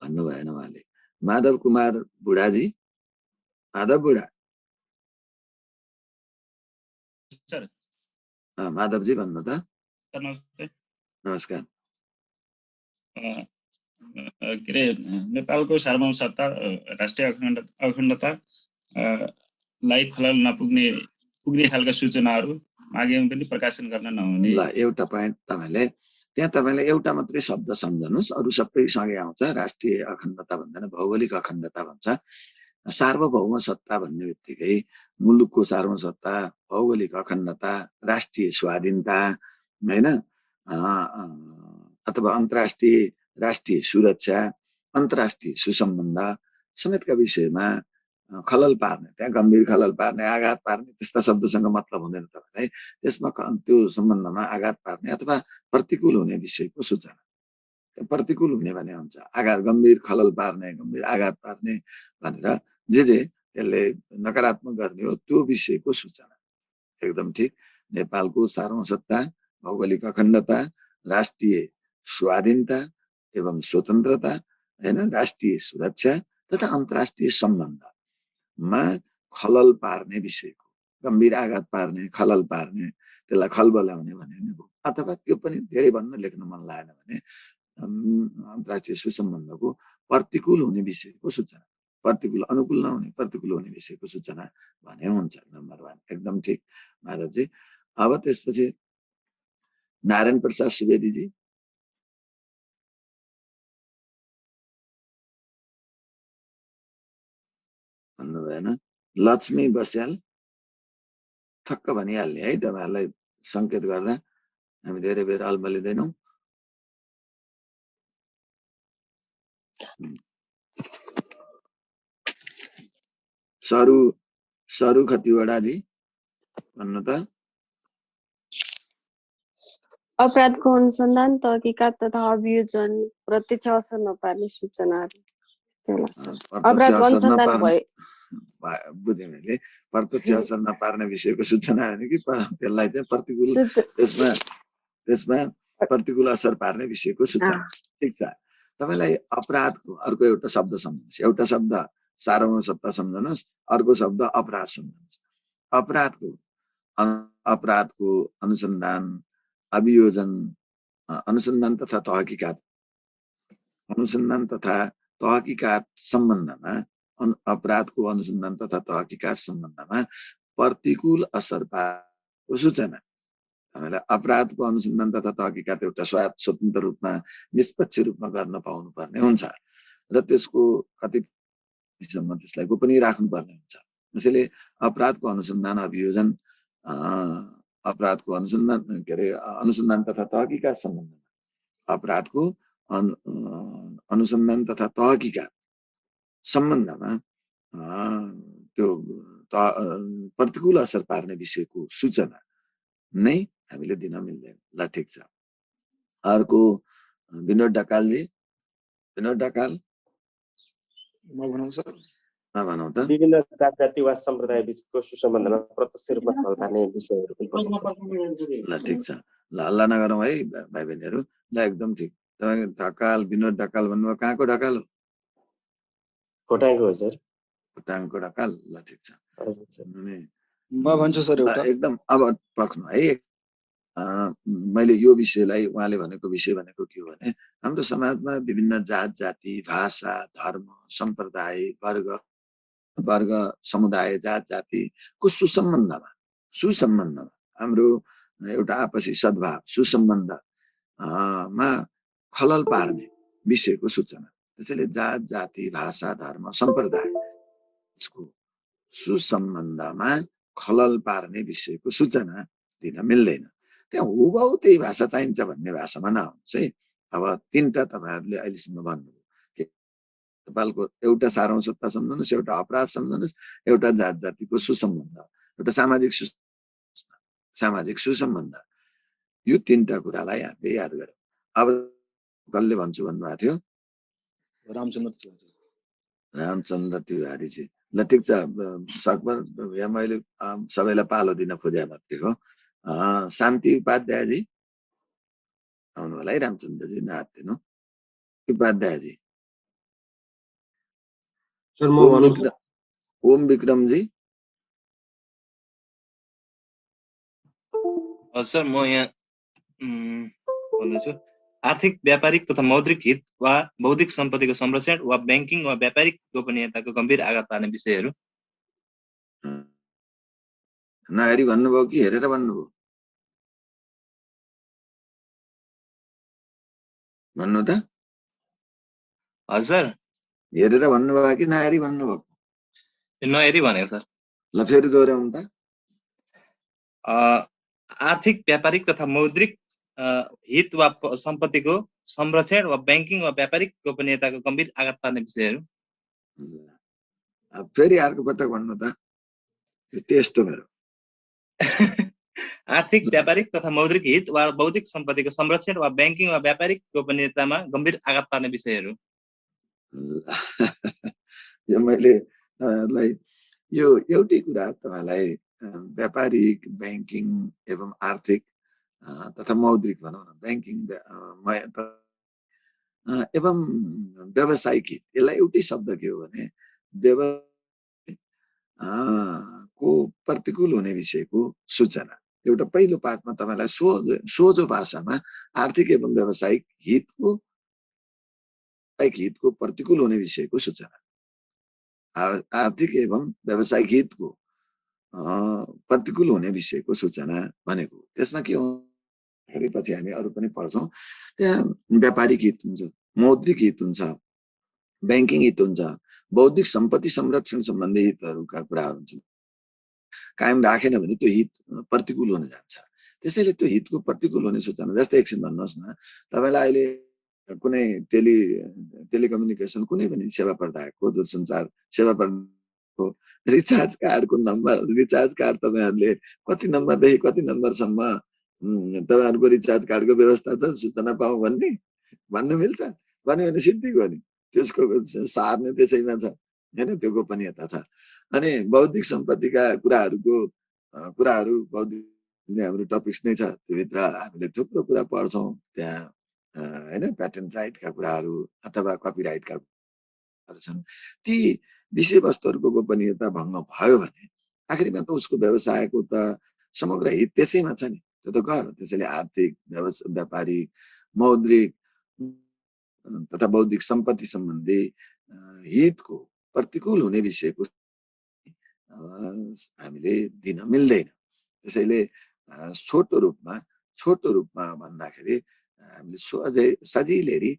भन्नु भएन उहाँले। माधव कुमार बुढाजी, माधव बुढा, माधवजी भन्नु त। नमस्कार। के अरे नेपालको सार्वभौम सत्ता, राष्ट्रिय अखण्डतालाई खलल पुग्ने खालका सूचनाहरू मागेमा पनि प्रकाशन गर्न नहुने। ल एउटा पोइन्ट तपाईँले एउटा मात्रै शब्द सम्झनुहोस्, अरू सबै सँगै आउँछ। राष्ट्रिय अखण्डता भन्दैन, भौगोलिक अखण्डता भन्छ। सार्वभौम सत्ता भन्ने बित्तिकै मुलुकको सार्वभौम सत्ता, भौगोलिक अखण्डता, राष्ट्रिय स्वाधीनता हैन, अथवा अन्तर्राष्ट्रिय राष्ट्रिय सुरक्षा, अन्तर्राष्ट्रिय सुसम्बन्ध समेतका विषयमा खलल पार्ने, त्यहाँ गम्भीर खलल पार्ने, आघात पार्ने त्यस्ता शब्दसँग मतलब हुँदैन तपाईलाई। त्यसमा त्यो सम्बन्धमा आघात पार्ने अथवा प्रतिकूल हुने विषयको सूचना, प्रतिकूल हुने भने हुन्छ, आघात गम्भीर खलल पार्ने, गम्भीर आघात पार्ने भनेर जे त्यसले नकारात्मक गर्ने हो त्यो विषयको सूचना। एकदम ठिक। नेपालको सार्वभौमसत्ता, भौगोलिक अखण्डता, राष्ट्रिय स्वाधीनता एवं स्वतन्त्रता हैन, राष्ट्रिय सुरक्षा तथा अन्तर्राष्ट्रिय सम्बन्धमा खलल पार्ने विषयको, गम्भीर आघात पार्ने, खलल पार्ने, त्यसलाई खलबलाउने भने नि भयो। अथवा त्यो पनि धेरै भन्न लेख्न मन लागेन भने अन्तर्राष्ट्रिय सुसम्बन्धको प्रतिकूल हुने विषयको सूचना, प्रतिकूल अनुकूल नहुने प्रतिकूल हुने विषयको सूचना भने हुन्छ। नम्बर 1 एकदम ठिक माधवजी। अब त्यसपछि नारायण प्रसाद सुवेदीजी भन्नु भएन। लक्ष्मी बस्याल ठक्क भनिहाल्ने है तपाईहरुलाई संकेत गर्दा, हामी धेरै बेर अल्मलिदैनौं। सरु खतिवडाजी भन्नु त। अपराधको अनुसन्धान, तहकिकात तथा अभियोजन प्रत्यक्ष असर नपार्ने सूचनाहरू। अपराधको अनुसन्धान भए बुझेँ मैले। प्रत्यक्ष असर नपार्ने विषयको सूचना होइन कि त्यसलाई चाहिँ प्रतिकूल त्यसमा प्रतिकूल असर पार्ने विषयको सूचना। ठिक छ। तपाईलाई अपराधको अर्को एउटा शब्द सम्झनुहोस्। एउटा शब्द सार्वभौम सत्ता सम्झनुहोस्, अर्को शब्द अपराध सम्झनुहोस्। अपराधको अनुसन्धान, अभियोजन, अनुसन्धान तथा तहकिकात सम्बन्धमा, अपराधको अनुसन्धान तथा तहकिकात सम्बन्धमा प्रतिकूल असर पार्ने सूचना। हामीलाई अपराधको अनुसन्धान तथा तहकिकात एउटा स्वतन्त्र रूपमा निष्पक्ष रूपमा गर्न पाउनु पर्ने हुन्छ र त्यसको कतिसम्म त्यसलाई गोपनीय राख्नुपर्ने हुन्छ। त्यसैले अपराधको अनुसन्धान, अभियोजन, अपराधको अनुसन्धान अनुसन्धान तथा तहकिकात सम्बन्धमा अपराधको अनुसन्धान तथा तहकिकात सम्बन्धमा त्यो प्रतिकूल असर पार्ने विषयको सूचना नै हामीले दिन मिल्दैन। ल ठिक छ। अर्को विनोद ढकालजी। विनोद ढकाल भनौँ त। विभिन्न जाति वा सम्प्रदाय बीचको सुसम्बन्धमा प्रत्यक्ष रूपमा फल पार्ने विषयहरू पनि पर्छ। ल ठिक छ। ल हल्ला नगरौँ है भाइ बहिनीहरू। ल एकदम ठिक। तपाईँ ढकाल, विनोद ढकाल भन्नुभयो। कहाँको ढकाल हो? खोटाङको हो सर। खोटाङको ढकाल। ल ठिक छ। म भन्छु सर एउटा। एकदम अब पक्नु है। मैले यो विषयलाई, उहाँले भनेको विषय भनेको के हो भने, हाम्रो समाजमा विभिन्न जात जाति, भाषा, धर्म, सम्प्रदाय, वर्ग, समुदाय, जात जातिको सुसम्बन्धमा हाम्रो एउटा आपसी सद्भाव, सुसम्बन्धमा खलल पार्ने विषयको सूचना। त्यसैले जात जाति, भाषा, धर्म, सम्प्रदायको सुसम्बन्धमा खलल पार्ने विषयको सूचना दिन मिल्दैन। त्यहाँ हुबहु त्यही भाषा चाहिन्छ भन्ने भाषामा नआउनुहोस् है। अब तीनटा तपाईहरुले अहिलेसम्म भन्नुभयो। नेपालको एउटा सार्वभौम सत्ता सम्झनुहोस्, एउटा अपराध सम्झनुहोस्, एउटा जात जातिको सुसम्बन्ध, एउटा सामाजिक सुसम्बन्ध। यो तीनटा कुरालाई हामीले याद गरौँ। अब कसले भन्छु भन्नुभएको थियो? रामचन्द्र तिवारीजी। ल ठिक छ। सकभर यहाँ मैले सबैलाई पालो दिन खोजे मात्रै हो। शान्ति उपाध्यायजी आउनु होला है। रामचन्द्रजी नहात्तिनु। उपाध्यायजी। ओम विक्रमजी। सर म यहाँ भन्दैछु। आर्थिक, व्यापारिक तथा मौद्रिक हित वा बौद्धिक सम्पत्तिको संरक्षण वा बैंकिङ वा व्यापारिक गोपनीयताको गम्भीर आघात पार्ने विषयहरू। नहेरी भन्नुभयो कि हेरेर भन्नुभयो? भन्नु त। हजुर। हेरेर भन्नुभयो कि नहेरी भन्नुभयो? नहेरी भनेको सर। ल फेरि दोहोऱ्याउनु त। आर्थिक, व्यापारिक तथा मौद्रिक हित वा सम्पत्तिको संरक्षण वा बैंकिङ वा व्यापारिक गोपनीयताको गम्भीर आघात पार्ने विषयहरू। फेरि अर्को पटक भन्नु त। टेस्ट हो मेरो। आर्थिक, व्यापारिक तथा मौद्रिक हित वा बौद्धिक सम्पत्तिको संरक्षण वा बैंकिङ वा व्यापारिक गोपनीयतामा गम्भीर आघात पार्ने विषयहरू। यो मैले तपाईहरुलाई यो एउटै कुरा तपाईलाई व्यापारिक, बैंकिङ एवं आर्थिक तथा मौद्रिक भनौँ न, बैंकिङ एवं व्यावसायिक हित, यसलाई एउटै शब्द के हो भने को प्रतिकूल हुने विषयको सूचना। एउटा पहिलो पाठमा तपाईलाई सोझो भाषामा आर्थिक एवं व्यावसायिक हितको प्रतिकूल हुने विषयको सूचना। आर्थिक एवं व्यावसायिक हितको प्रतिकूल हुने विषयको सूचना भनेको त्यसमा के हो पछि हामी अरू पनि पढ्छौँ। त्यहाँ व्यापारिक हित हुन्छ, मौद्रिक हित हुन्छ, ब्याङ्किङ हित हुन्छ, बौद्धिक सम्पत्ति संरक्षण सम्बन्धी हितहरूका कुराहरू हुन्छन्। कायम राखेन भने त्यो हित प्रतिकूल हुन जान्छ। त्यसैले त्यो हितको प्रतिकूल हुने सूचना, जस्तै एकछिन भन्नुहोस् न, तपाईँलाई अहिले कुनै टेलिकम्युनिकेसन कुनै पनि सेवा प्रदायकको दूरसञ्चार सेवा प्रदायकको रिचार्ज कार्डको नम्बर, रिचार्ज कार्ड तपाईँहरूले कति नम्बरदेखि कति नम्बरसम्म तपाईँहरूको रिचार्ज कार्डको व्यवस्था छ सूचना पाऊ भन्न मिल्छ? भन्यो भने सिद्धिको नि, त्यसको सार नै त्यसैमा छ हैन, त्यो गोपनीयता छ। अनि बौद्धिक सम्पत्तिका कुराहरू बौद्धिक हाम्रो टपिक्स नै छ, त्योभित्र हामीले थुप्रो कुरा पढ्छौँ त्यहाँ हैन, प्याटेन्ट राइटका कुराहरू अथवा कपिराइटका कुराहरू छन्। ती विषयवस्तुहरूको गोपनीयता भङ्ग भयो भने आखिरमा त उसको व्यवसायको त समग्र हित त्यसैमा छ नि, त्यो त गयो। त्यसैले आर्थिक, व्यापारिक, मौद्रिक तथा बौद्धिक सम्पत्ति सम्बन्धी हितको प्रतिकूल हुने विषयको हामीले दिन मिल्दैन। त्यसैले छोटो रूपमा भन्दाखेरि हामीले अझै सजिलै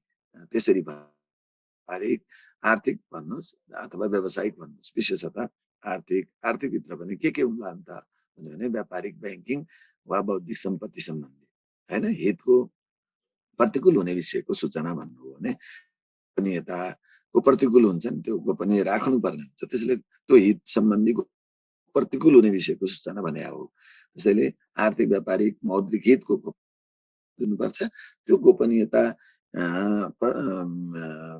त्यसरी व्यापारिक, आर्थिक भन्नुहोस् अथवा व्यावसायिक भन्नुहोस्, विशेषतः आर्थिकभित्र पनि के हुँला त भने व्यापारिक, ब्याङ्किङ वा बौद्धिक सम्पत्ति सम्बन्धी हैन हितको प्रतिकूल हुने विषयको सूचना भन्नु हो भने गोपनीयताको प्रतिकूल हुन्छ नि, त्यो गोपनीय राख्नुपर्ने हुन्छ। त्यसैले त्यो हित सम्बन्धी प्रतिकूल हुने विषयको सूचना भने हो। त्यसैले आर्थिक, व्यापारिक, मौद्रिक हितको दिनुपर्छ। त्यो गोपनीयता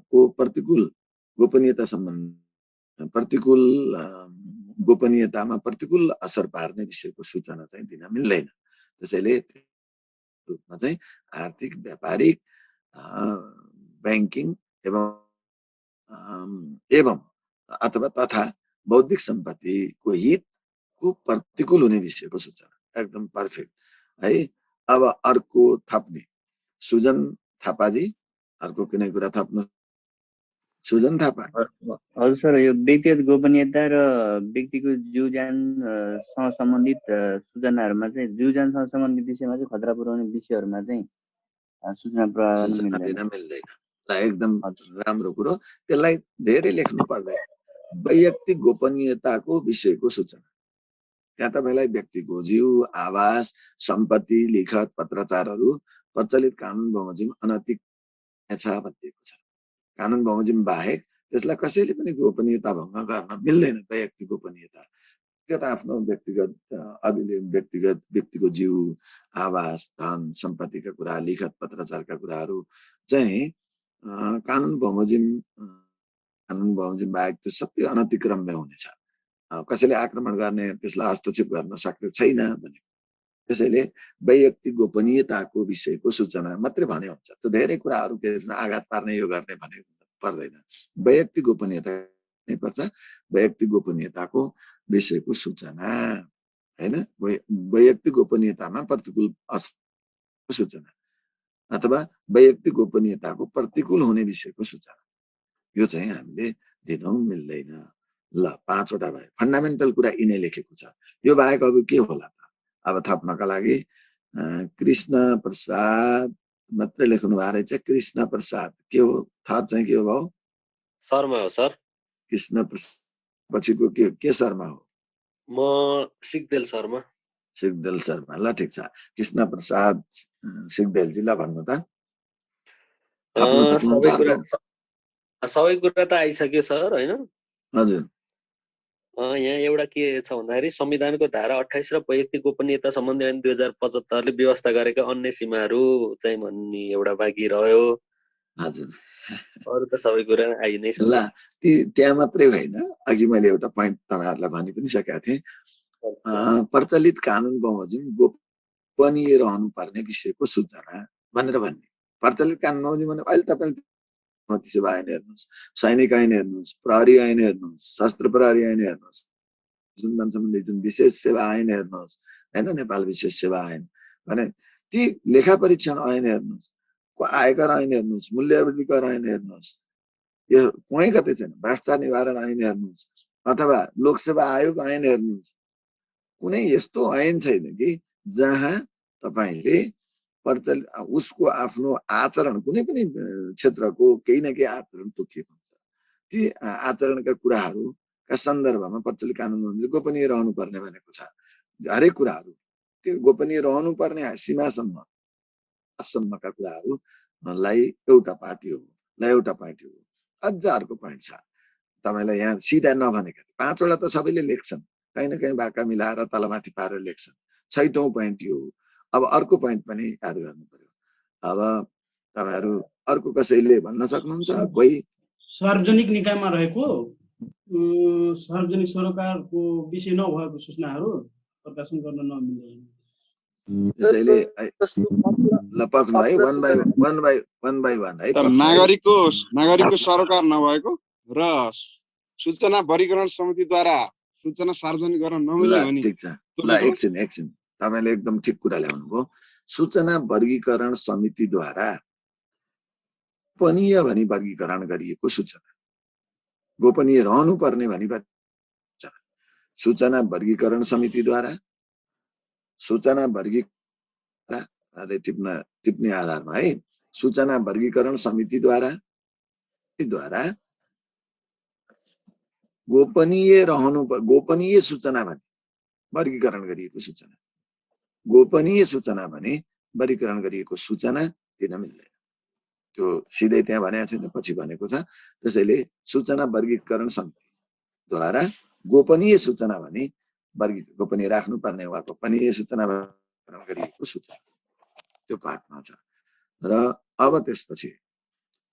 को प्रतिकूल गोपनीयता सम्बन्धी प्रतिकूल गोपनीयतामा प्रतिकूल असर पार्ने विषयको सूचना चाहिँ दिन मिल्दैन। त्यसैले रूपमा चाहिँ आर्थिक, व्यापारिक, ब्याङ्किङ एवं अथवा तथा बौद्धिक सम्पत्तिको हितको प्रतिकूल हुने विषयको सूचना, एकदम पर्फेक्ट है। अब अर्को थप्ने सुजन थापाजी, अर्को कुनै कुरा थप्नु? सुजन थापा। हजुर सर, यो व्यक्तिगत गोपनीयता र व्यक्तिको जीवज्यानसँग सम्बन्धित सूचनाहरूमा चाहिँ जीवज्यानसँग सम्बन्धित विषयमा चाहिँ खतरा पुर्याउने विषयहरूमा चाहिँ सूचना प्रदान मिल्दैन। एकदम राम्रो कुरो, त्यसलाई धेरै लेख्नु पर्दैन। वैयक्तिक गोपनीयताको विषयको सूचना, त्यहाँ तपाईँलाई व्यक्तिको जीव, आवास, सम्पत्ति, लिखत, पत्राचारहरू प्रचलित कानुन बमोजिम अनैतिक छ भनिएको छ। कानुन बमोजिम बाहेक त्यसलाई कसैले पनि गोपनीयता भङ्ग गर्न मिल्दैन। वैयक्तिक गोपनीयता आफ्नो व्यक्तिको जीव, आवास, धन, सम्पत्तिका कुरा, लिखत, पत्राचारका कुराहरू चाहिँ कानुन बमोजिम बाहेक त्यो सबै अनतिक्रम्य हुनेछ। कसैले आक्रमण गर्ने, त्यसलाई हस्तक्षेप गर्न सक्ने छैन भने। त्यसैले वैयक्तिक गोपनीयताको विषयको सूचना मात्रै भने हुन्छ। त्यो धेरै कुराहरू आघात पार्ने यो गर्ने भने पर्दैन। वैयक्तिक गोपनीयता नै पर्छ। वैयक्तिक गोपनीयताको विषयको सूचना हैन, वैयक्तिक गोपनीयतामा प्रतिकूल असरको सूचना अथवा वैयक्तिक गोपनीयताको प्रतिकूल हुने विषयको सूचना, यो चाहिँ हामीले दिनु मिल्दैन। ल, 5 वटा भयो। फन्डामेन्टल कुरा यिनै लेखेको छ। यो बाहेक अब के होला त? अब थप्नका लागि कृष्ण प्रसाद मात्रै लेख्नु भएको रहेछ। कृष्ण प्रसाद के हो? थर चाहिँ के हो भाउ? शर्मा हो सर। कृष्ण प्रसाद पछिको के शर्मा हो? म सिग्देल शर्मा। सिग्देल शर्मा, ल ठिक छ। कृष्ण प्रसाद सिग्देलजी, ल भन्नु त। सबै कुरा त आइसक्यो सर हैन? हजुर। यहाँ एउटा के छ भन्दाखेरि संविधानको धारा 28 र वैयक्तिक गोपनीयता सम्बन्धी ऐन 2075 ले व्यवस्था गरेका अन्य सीमाहरू चाहिँ भन्ने एउटा बाँकी रह्यो। हजुर, अरु त सबै कुरा आइ नै छ। ल, त्यहाँ मात्रै होइन, अघि मैले एउटा पोइन्ट तपाईहरुलाई भनि पनि सकेका थिएँ। प्रचलित कानुन बमोजिम गोपनीय रहनु पर्ने विषयको सूचना भनेर भन्ने। प्रचलित कानुन बमोजिम भने अहिले तपाईले सेवा ऐन हेर्नुहोस्, सैनिक ऐन हेर्नुहोस्, प्रहरी ऐन हेर्नुहोस्, सशस्त्र प्रहरी ऐन हेर्नुहोस्, अनुसन्धान सम्बन्धी जुन विशेष सेवा ऐन हेर्नुहोस् हैन, नेपाल विशेष सेवा ऐन भने, ती लेखा परीक्षण ऐन हेर्नुहोस्, आयकर ऐन हेर्नुहोस्, मूल्य अभिवृद्धि कर ऐन हेर्नुहोस्, यो कुनै कतै छैन। भ्रष्टाचार निवारण ऐन हेर्नुहोस् अथवा लोकसेवा आयोग ऐन हेर्नुहोस्, कुनै यस्तो ऐन छैन कि जहाँ तपाईले उसको आफ्नो आचरण कुनै पनि क्षेत्रको केही न केही आचरण तोकिएको हुन्छ। ती आचरणका कुराहरूका सन्दर्भमा प्रचलित कानुनले गोपनीय रहनुपर्ने भनेको छ। हरेक कुराहरू त्यो गोपनीय रहनुपर्ने सीमासम्मका कुराहरूलाई एउटा पार्टी हो अझ अर्को पोइन्ट छ तपाईलाई यहाँ सिधा नभनेका 5 वटा त सबैले लेख्छन्, कहीँ न कहीँ बाका मिलाएर तलमाथि पारेर लेख्छन्। 6औं पोइन्ट यो हो। अब अर्को पोइन्ट पनि याद गर्नु पर्यो। अब तपाईहरु अर्को कसैले भन्न सक्नुहुन्छ? कोही सार्वजनिक निकायमा रहेको सार्वजनिक सरोकारको विषय नभएको सूचनाहरू प्रकाशन गर्न नमिल्दैन। त्यसैले लपक्नु है वन बाइ वन है। नागरिकको सरोकार नभएको र सूचना वर्गीकरण समितिद्वारा सूचना सार्वजनिक गर्न नमिल्ने हो नि। ठीक छ ल एकछिन तपाईले एकदम ठिक कुरा ल्याउनुभयो। सूचना वर्गीकरण समितिद्वारा गोपनीय भनी वर्गीकरण गरिएको सूचना गोपनीय रहनुपर्ने भनी सूचना वर्गीकरण समितिद्वारा सूचना टिप्ने आधारमा है सूचना वर्गीकरण समितिद्वारा गोपनीय सूचना भने वर्गीकरण गरिएको सूचना गोपनीय सूचना भने वर्गीकरण गरिएको सूचना दिन मिल्दैन। त्यो सिधै त्यहाँ भनेको छैन, पछि भनेको छ। त्यसैले सूचना वर्गीकरण समितिद्वारा गोपनीय सूचना भने गोपनीय राख्नुपर्ने वा गोपनीय सूचना गरिएको सूचना त्यो पाठमा छ। र अब त्यसपछि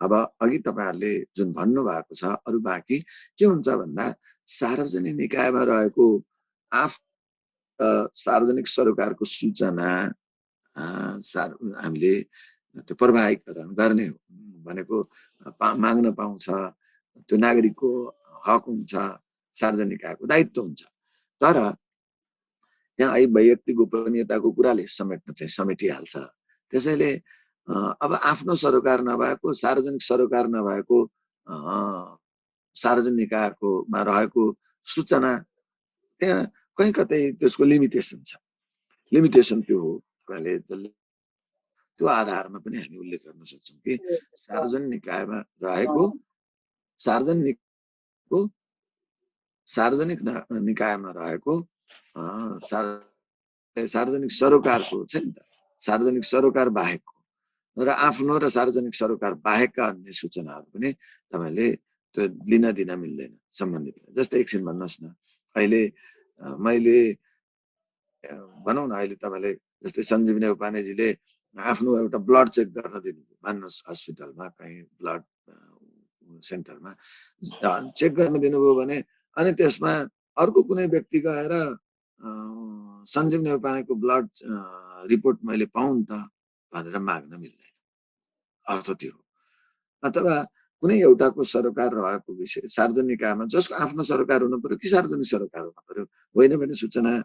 अब अघि तपाईहरुले जुन भन्नु भएको छ अरु बाँकी के हुन्छ भन्दा सार्वजनिक निकायमा रहेको सार्वजनिक सरोकारको सूचना हामीले त्यो प्रवाहीकरण गर्ने भनेको माग्न पाउँछ। त्यो नागरिकको हक हुन्छ, सार्वजनिक निकायको दायित्व हुन्छ। तर यहाँ वैयक्तिक गोपनीयताको कुराले समेट्न चाहिँ समेटिहाल्छ। त्यसैले अब आफ्नो सरोकार नभएको सार्वजनिक सरोकार नभएको सार्वजनिक निकायकोमा रहेको सूचना त्यहाँ कहीँ कतै त्यसको लिमिटेसन छ। लिमिटेसन त्यो हो हामीले त्यो आधारमा पनि हामी उल्लेख गर्न सक्छौँ कि सार्वजनिक निकायमा रहेको सार्वजनिक निकायमा रहेको सार्वजनिक सरोकारको छ नि त सार्वजनिक सरोकार बाहेकको र आफ्नो र सार्वजनिक सरोकार बाहेकका अन्य सूचनाहरू पनि तपाईले त्यो लिन दिन मिल्दैन सम्बन्धित। जस्तै एकछिन भन्नुहोस् न, अहिले मैले भनौँ न अहिले तपाईले जस्तै सञ्जीवनी उपानेजीले आफ्नो एउटा ब्लड चेक गर्न दिनुभयो मान्नुहोस् हस्पिटलमा कहीँ ब्लड सेन्टरमा चेक गर्न दिनुभयो भने अनि त्यसमा अर्को कुनै व्यक्ति गएर सञ्जीवनी उपानेको ब्लड रिपोर्ट मैले पाउँ त भनेर माग्न मिल्दैन, अर्थ त्यो हो। अथवा कुनै एउटाको सरोकार रहेको विषय सार्वजनिक निकायमा जसको आफ्नो सरोकार हुनु पर्यो कि सार्वजनिक सरोकार हुनु पर्यो, होइन भने सूचना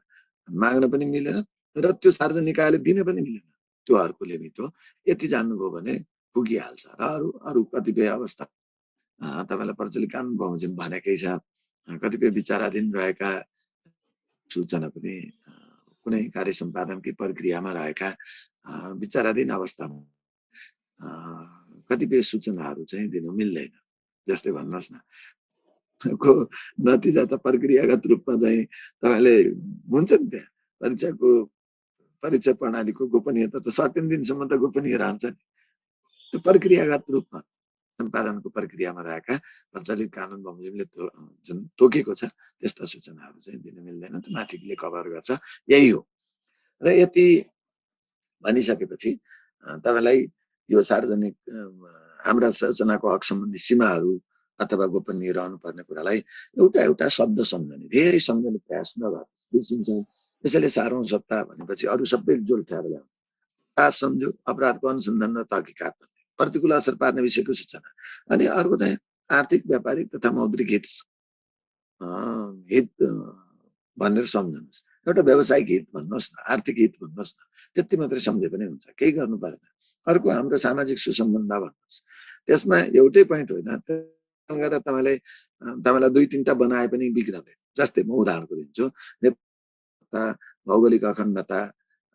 माग्न पनि मिलेन र त्यो सार्वजनिक निकायले दिन पनि मिलेन। त्यो अर्को लिमिट हो। यति जान्नुभयो भने पुगिहाल्छ। र अरू कतिपय अवस्था तपाईलाई प्रचलित कानुन बमोजिम भनेकै छ, कतिपय विचाराधीन रहेका सूचना पनि कुनै कार्य सम्पादनकै प्रक्रियामा रहेका विचाराधीन अवस्थामा कतिपय सूचनाहरू चाहिँ दिनु मिल्दैन। जस्तै भन्नुहोस् न को नतिजा त प्रक्रियागत रूपमा चाहिँ तपाईले हुन्छ नि त्यहाँ परीक्षा प्रणालीको गोपनीयता त सर्टेन दिनसम्म त गोपनीय रहन्छ नि। त्यो प्रक्रियागत रूपमा सम्पादनको प्रक्रियामा रहेका प्रचलित कानुन बमोजिमले जुन तोकेको छ त्यस्ता सूचनाहरू चाहिँ दिन मिल्दैन। त्यो माथिले कभर गर्छ। यही हो। र यति भनिसकेपछि तपाईलाई यो सार्वजनिक हाम्रा सूचनाको हक सम्बन्धी सीमाहरू अथवा गोपनीय रहनुपर्ने कुरालाई एउटा एउटा शब्द सम्झने धेरै सम्झने प्रयास नगर बिर्सिन्छ। त्यसैले सारौं सत्ता भनेपछि अरू सबै जोड्थ्याएर ल्याउने अपराध सम्झो अपराधको अनुसन्धान र तहकिकात भन्ने प्रतिकूल असर पार्ने विषयको सूचना। अनि अर्को चाहिँ आर्थिक व्यापारिक तथा मौद्रिक हित भनेर सम्झनुहोस्। एउटा व्यावसायिक हित भन्नुहोस् न, आर्थिक हित भन्नुहोस् न, त्यति मात्रै सम्झे पनि हुन्छ, केही गर्नु पर्दैन। अर्को हाम्रो सामाजिक सुसम्बन्ध भन्नुहोस्। त्यसमा एउटै पोइन्ट होइन, गरेर तपाईलाई दुई तीनटा बनाए पनि बिग्रदैन। जस्तै म उदाहरणको दिन्छु, भौगोलिक अखण्डता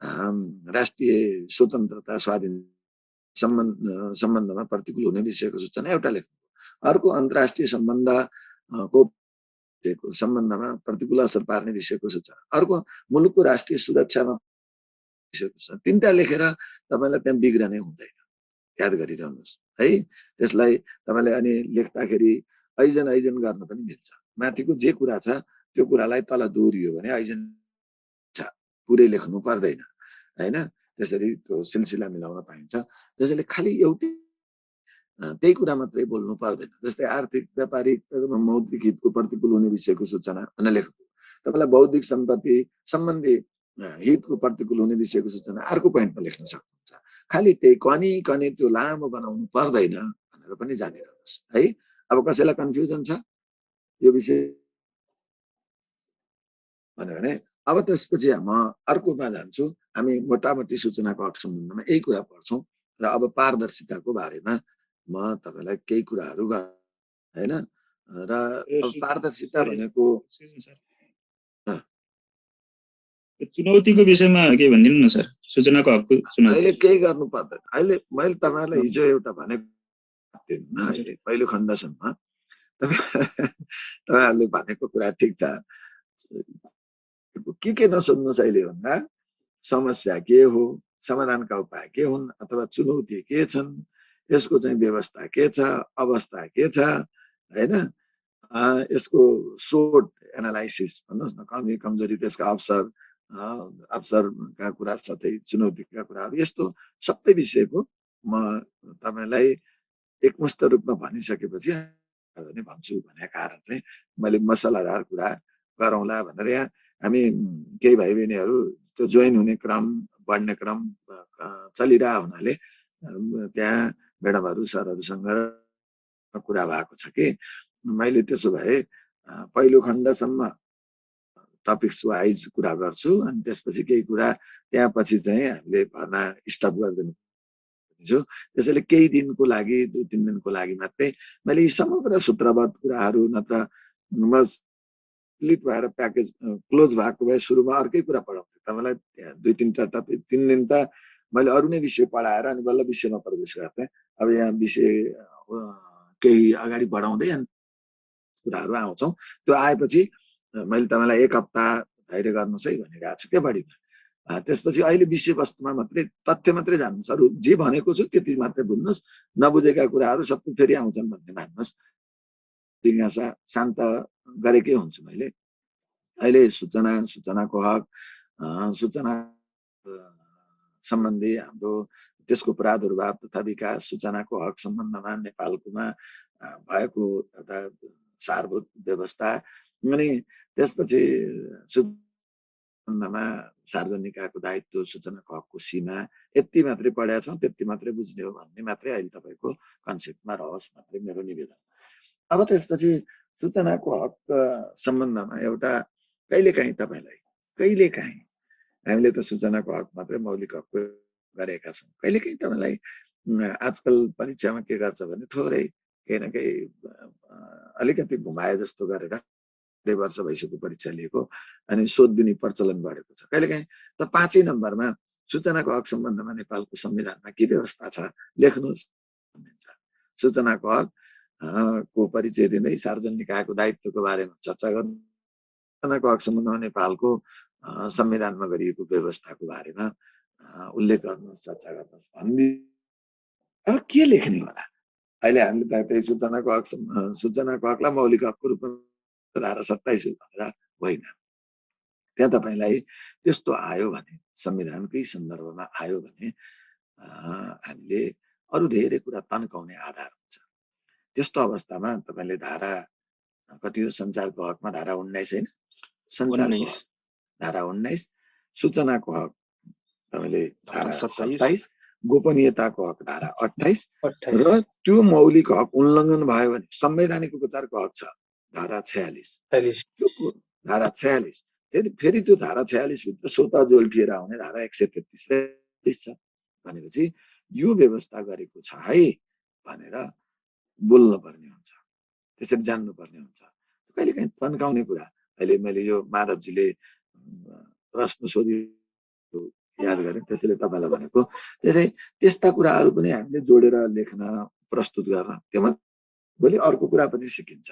राष्ट्रिय स्वतन्त्रता स्वाधीन सम्बन्धमा प्रतिकूल हुने विषयको सूचना एउटा लेख्नु। अर्को अन्तर्राष्ट्रिय सम्बन्धमा प्रतिकूल असर पार्ने विषयको सूचना। अर्को मुलुकको राष्ट्रिय सुरक्षामा विषयको सूचना। तीनटा लेखेर तपाईलाई त्यहाँ बिग्रने हुँदैन, याद गरिरहनुहोस् है। त्यसलाई तपाईले अनि लेख्दाखेरि ऐजन गर्न पनि मिल्छ। माथिको जे कुरा छ त्यो कुरालाई तल दोहोरियो भने ऐजन छ, पुरै लेख्नु पर्दैन हैन। त्यसरी त्यो सिलसिला मिलाउन पाइन्छ। त्यसैले खाली एउटै त्यही कुरा मात्रै बोल्नु पर्दैन। जस्तै आर्थिक व्यापारिक मौद्रिक हितको प्रतिकूल हुने विषयको सूचना भनेर लेख्नु। तपाईलाई बौद्धिक सम्पत्ति सम्बन्धी हितको प्रतिकूल हुने विषयको सूचना अर्को पोइन्टमा लेख्न सक्नुहुन्छ। खाली त्यही कनी त्यो लामो बनाउनु पर्दैन भनेर पनि जानिरहनुहोस् है। अब कसैलाई कन्फ्युजन छ यो विषय भन्यो भने अब त्यसपछि म अर्कोमा जान्छु। हामी मोटामोटी सूचनाको हक सम्बन्धमा यही कुरा पढ्छौँ र अब पारदर्शिताको बारेमा म तपाईलाई केही कुराहरू हैन। र पारदर्शिता भनेको चुनौतीको विषयमा के भनिदिनु न सर, सूचनाको हकको चुनौती। अहिले केही गर्नु पर्दैन। अहिले मैले तपाईहरुलाई हिजो एउटा भनेको थिएँ न, अहिले पहिलो खण्डसम्म तपाईहरुले भनेको कुरा ठिक छ। के नसोध्नुहोस् अहिले भन्दा समस्या के हो, समाधानका उपाय के हुन् अथवा चुनौती के छन्, यसको चाहिँ व्यवस्था के छ, अवस्था के छ हैन। यसको सोर्ट एनालाइसिस भन्नुहोस् न, कमी कमजोरी, त्यसका अवसरका कुरा साथै चुनौतीका कुराहरू, यस्तो सबै विषयको म तपाईलाई एकमुष्ट रूपमा भनिसकेपछि भने भन्छु भन्ने कारण चाहिँ मैले मसलादार कुरा गरौँला भनेर। यहाँ हामी केही भाइ बहिनीहरू त्यो जोइन हुने क्रम बढ्ने क्रम चलिरह हुनाले त्यहाँ म्याडमहरू सरहरूसँग कुरा भएको छ कि मैले त्यसो भए पहिलो खण्डसम्म टपिक्स वाइज कुरा गर्छु अनि त्यसपछि केही कुरा त्यहाँ पछि चाहिँ हामीले भर्ना स्टप गर्दिनु। त्यसैले केही दिनको लागि 2-3 दिनको लागि मात्रै मैले यी समग्र सूत्रबद्ध कुराहरू नत्र कम्प्लिट भएर प्याकेज क्लोज भएको भए सुरुमा अर्कै कुरा पढाउँथे तपाईलाई। 2-3टा टपिक 3 दिन त मैले अरु नै विषय पढाएर अनि बल्ल विषयमा प्रवेश गर्थेँ। अब यहाँ विषय केही अगाडि बढाउँदै कुराहरू आउँछौँ। त्यो आएपछि मैले तपाईलाई 1 हप्ता धैर्य गर्नुहोस् है भनिरहेको छु के बढीमा। त्यसपछि अहिले विषयवस्तुमा मात्रै तथ्य मात्रै जान्नुहोस्, अरु जे भनेको छु त्यति मात्रै बुझ्नुहोस्, नबुझेका कुराहरू सबै फेरि आउँछन् भन्ने मान्नुहोस्। जिज्ञासा शान्त गरेकै हुन्छु मैले। अहिले सूचनाको हक, सूचना सम्बन्धी हाम्रो त्यसको प्रादुर्भाव तथा विकास, सूचनाको हक सम्बन्धमा नेपालकोमा भएको एउटा सारभूत व्यवस्था अनि त्यसपछि सम्बन्धमा सार्वजनिकको दायित्व, सूचनाको हकको सीमा, यति मात्रै पढेका छौँ, त्यति मात्रै बुझ्ने हो भन्ने मात्रै अहिले तपाईको कन्सेप्टमा रहोस् मात्रै मेरो निवेदन। अब त्यसपछि सूचनाको हक सम्बन्धमा एउटा कहिलेकाहीँ तपाईलाई हामीले त सूचनाको हक मात्रै मौलिक हकको गरेका छौँ। कहिलेकाहीँ तपाईलाई आजकल परीक्षामा के गर्छ भने थोरै केही न केही अलिकति घुमाए जस्तो गरेर 2 वर्ष भइसक्यो परीक्षा लिएको अनि सोधिदिने प्रचलन बढेको छ। कहिलेकाहीँ त 5 नम्बरमा सूचनाको हक सम्बन्धमा नेपालको संविधानमा के व्यवस्था छ लेख्नुहोस् भनिन्छ। सूचनाको हक को परिचय दिँदै सार्वजनिक निकायको दायित्वको बारेमा चर्चा गर्नु, सूचनाको हक सम्बन्धमा नेपालको संविधानमा गरिएको व्यवस्थाको बारेमा उल्लेख गर्नुहोस्, चर्चा गर्नुहोस् भन्ने। अब के लेख्ने होला? अहिले हामीले त त्यही सूचनाको हकलाई मौलिक हकको रूपमा धारा 27 भनेर होइन। त्यहाँ तपाईलाई त्यस्तो आयो भने संविधानकै सन्दर्भमा आयो भने हामीले अरु धेरै कुरा तन्काउने आधार हुन्छ। त्यस्तो अवस्थामा तपाईले धारा कति हो सञ्चारको हकमा धारा 19 हैन, सञ्चारको धारा 19, सूचनाको हक तपाईले धारा 27, गोपनीयताको हक धारा 28 र त्यो मौलिक हक उल्लङ्घन भयो भने संवैधानिक उपचारको हक छ धारा 46। त्यो धारा 46 फेरि त्यो धारा 46 भित्र स्वतः जोल्टिएर आउने धारा 133 छ भनेपछि यो व्यवस्था गरेको छ है भनेर बोल्न पर्ने हुन्छ, त्यसरी जान्नु पर्ने हुन्छ। कहिलेकाहीँ तन्काउने कुरा अहिले मैले यो माधवजीले प्रश्न सोधि याद गरेँ, त्यसैले तपाईँलाई भनेको। त्यसै त्यस्ता कुराहरू पनि हामीले जोडेर लेख्न प्रस्तुत गर्न, त्योमा भोलि अर्को कुरा पनि सिकिन्छ।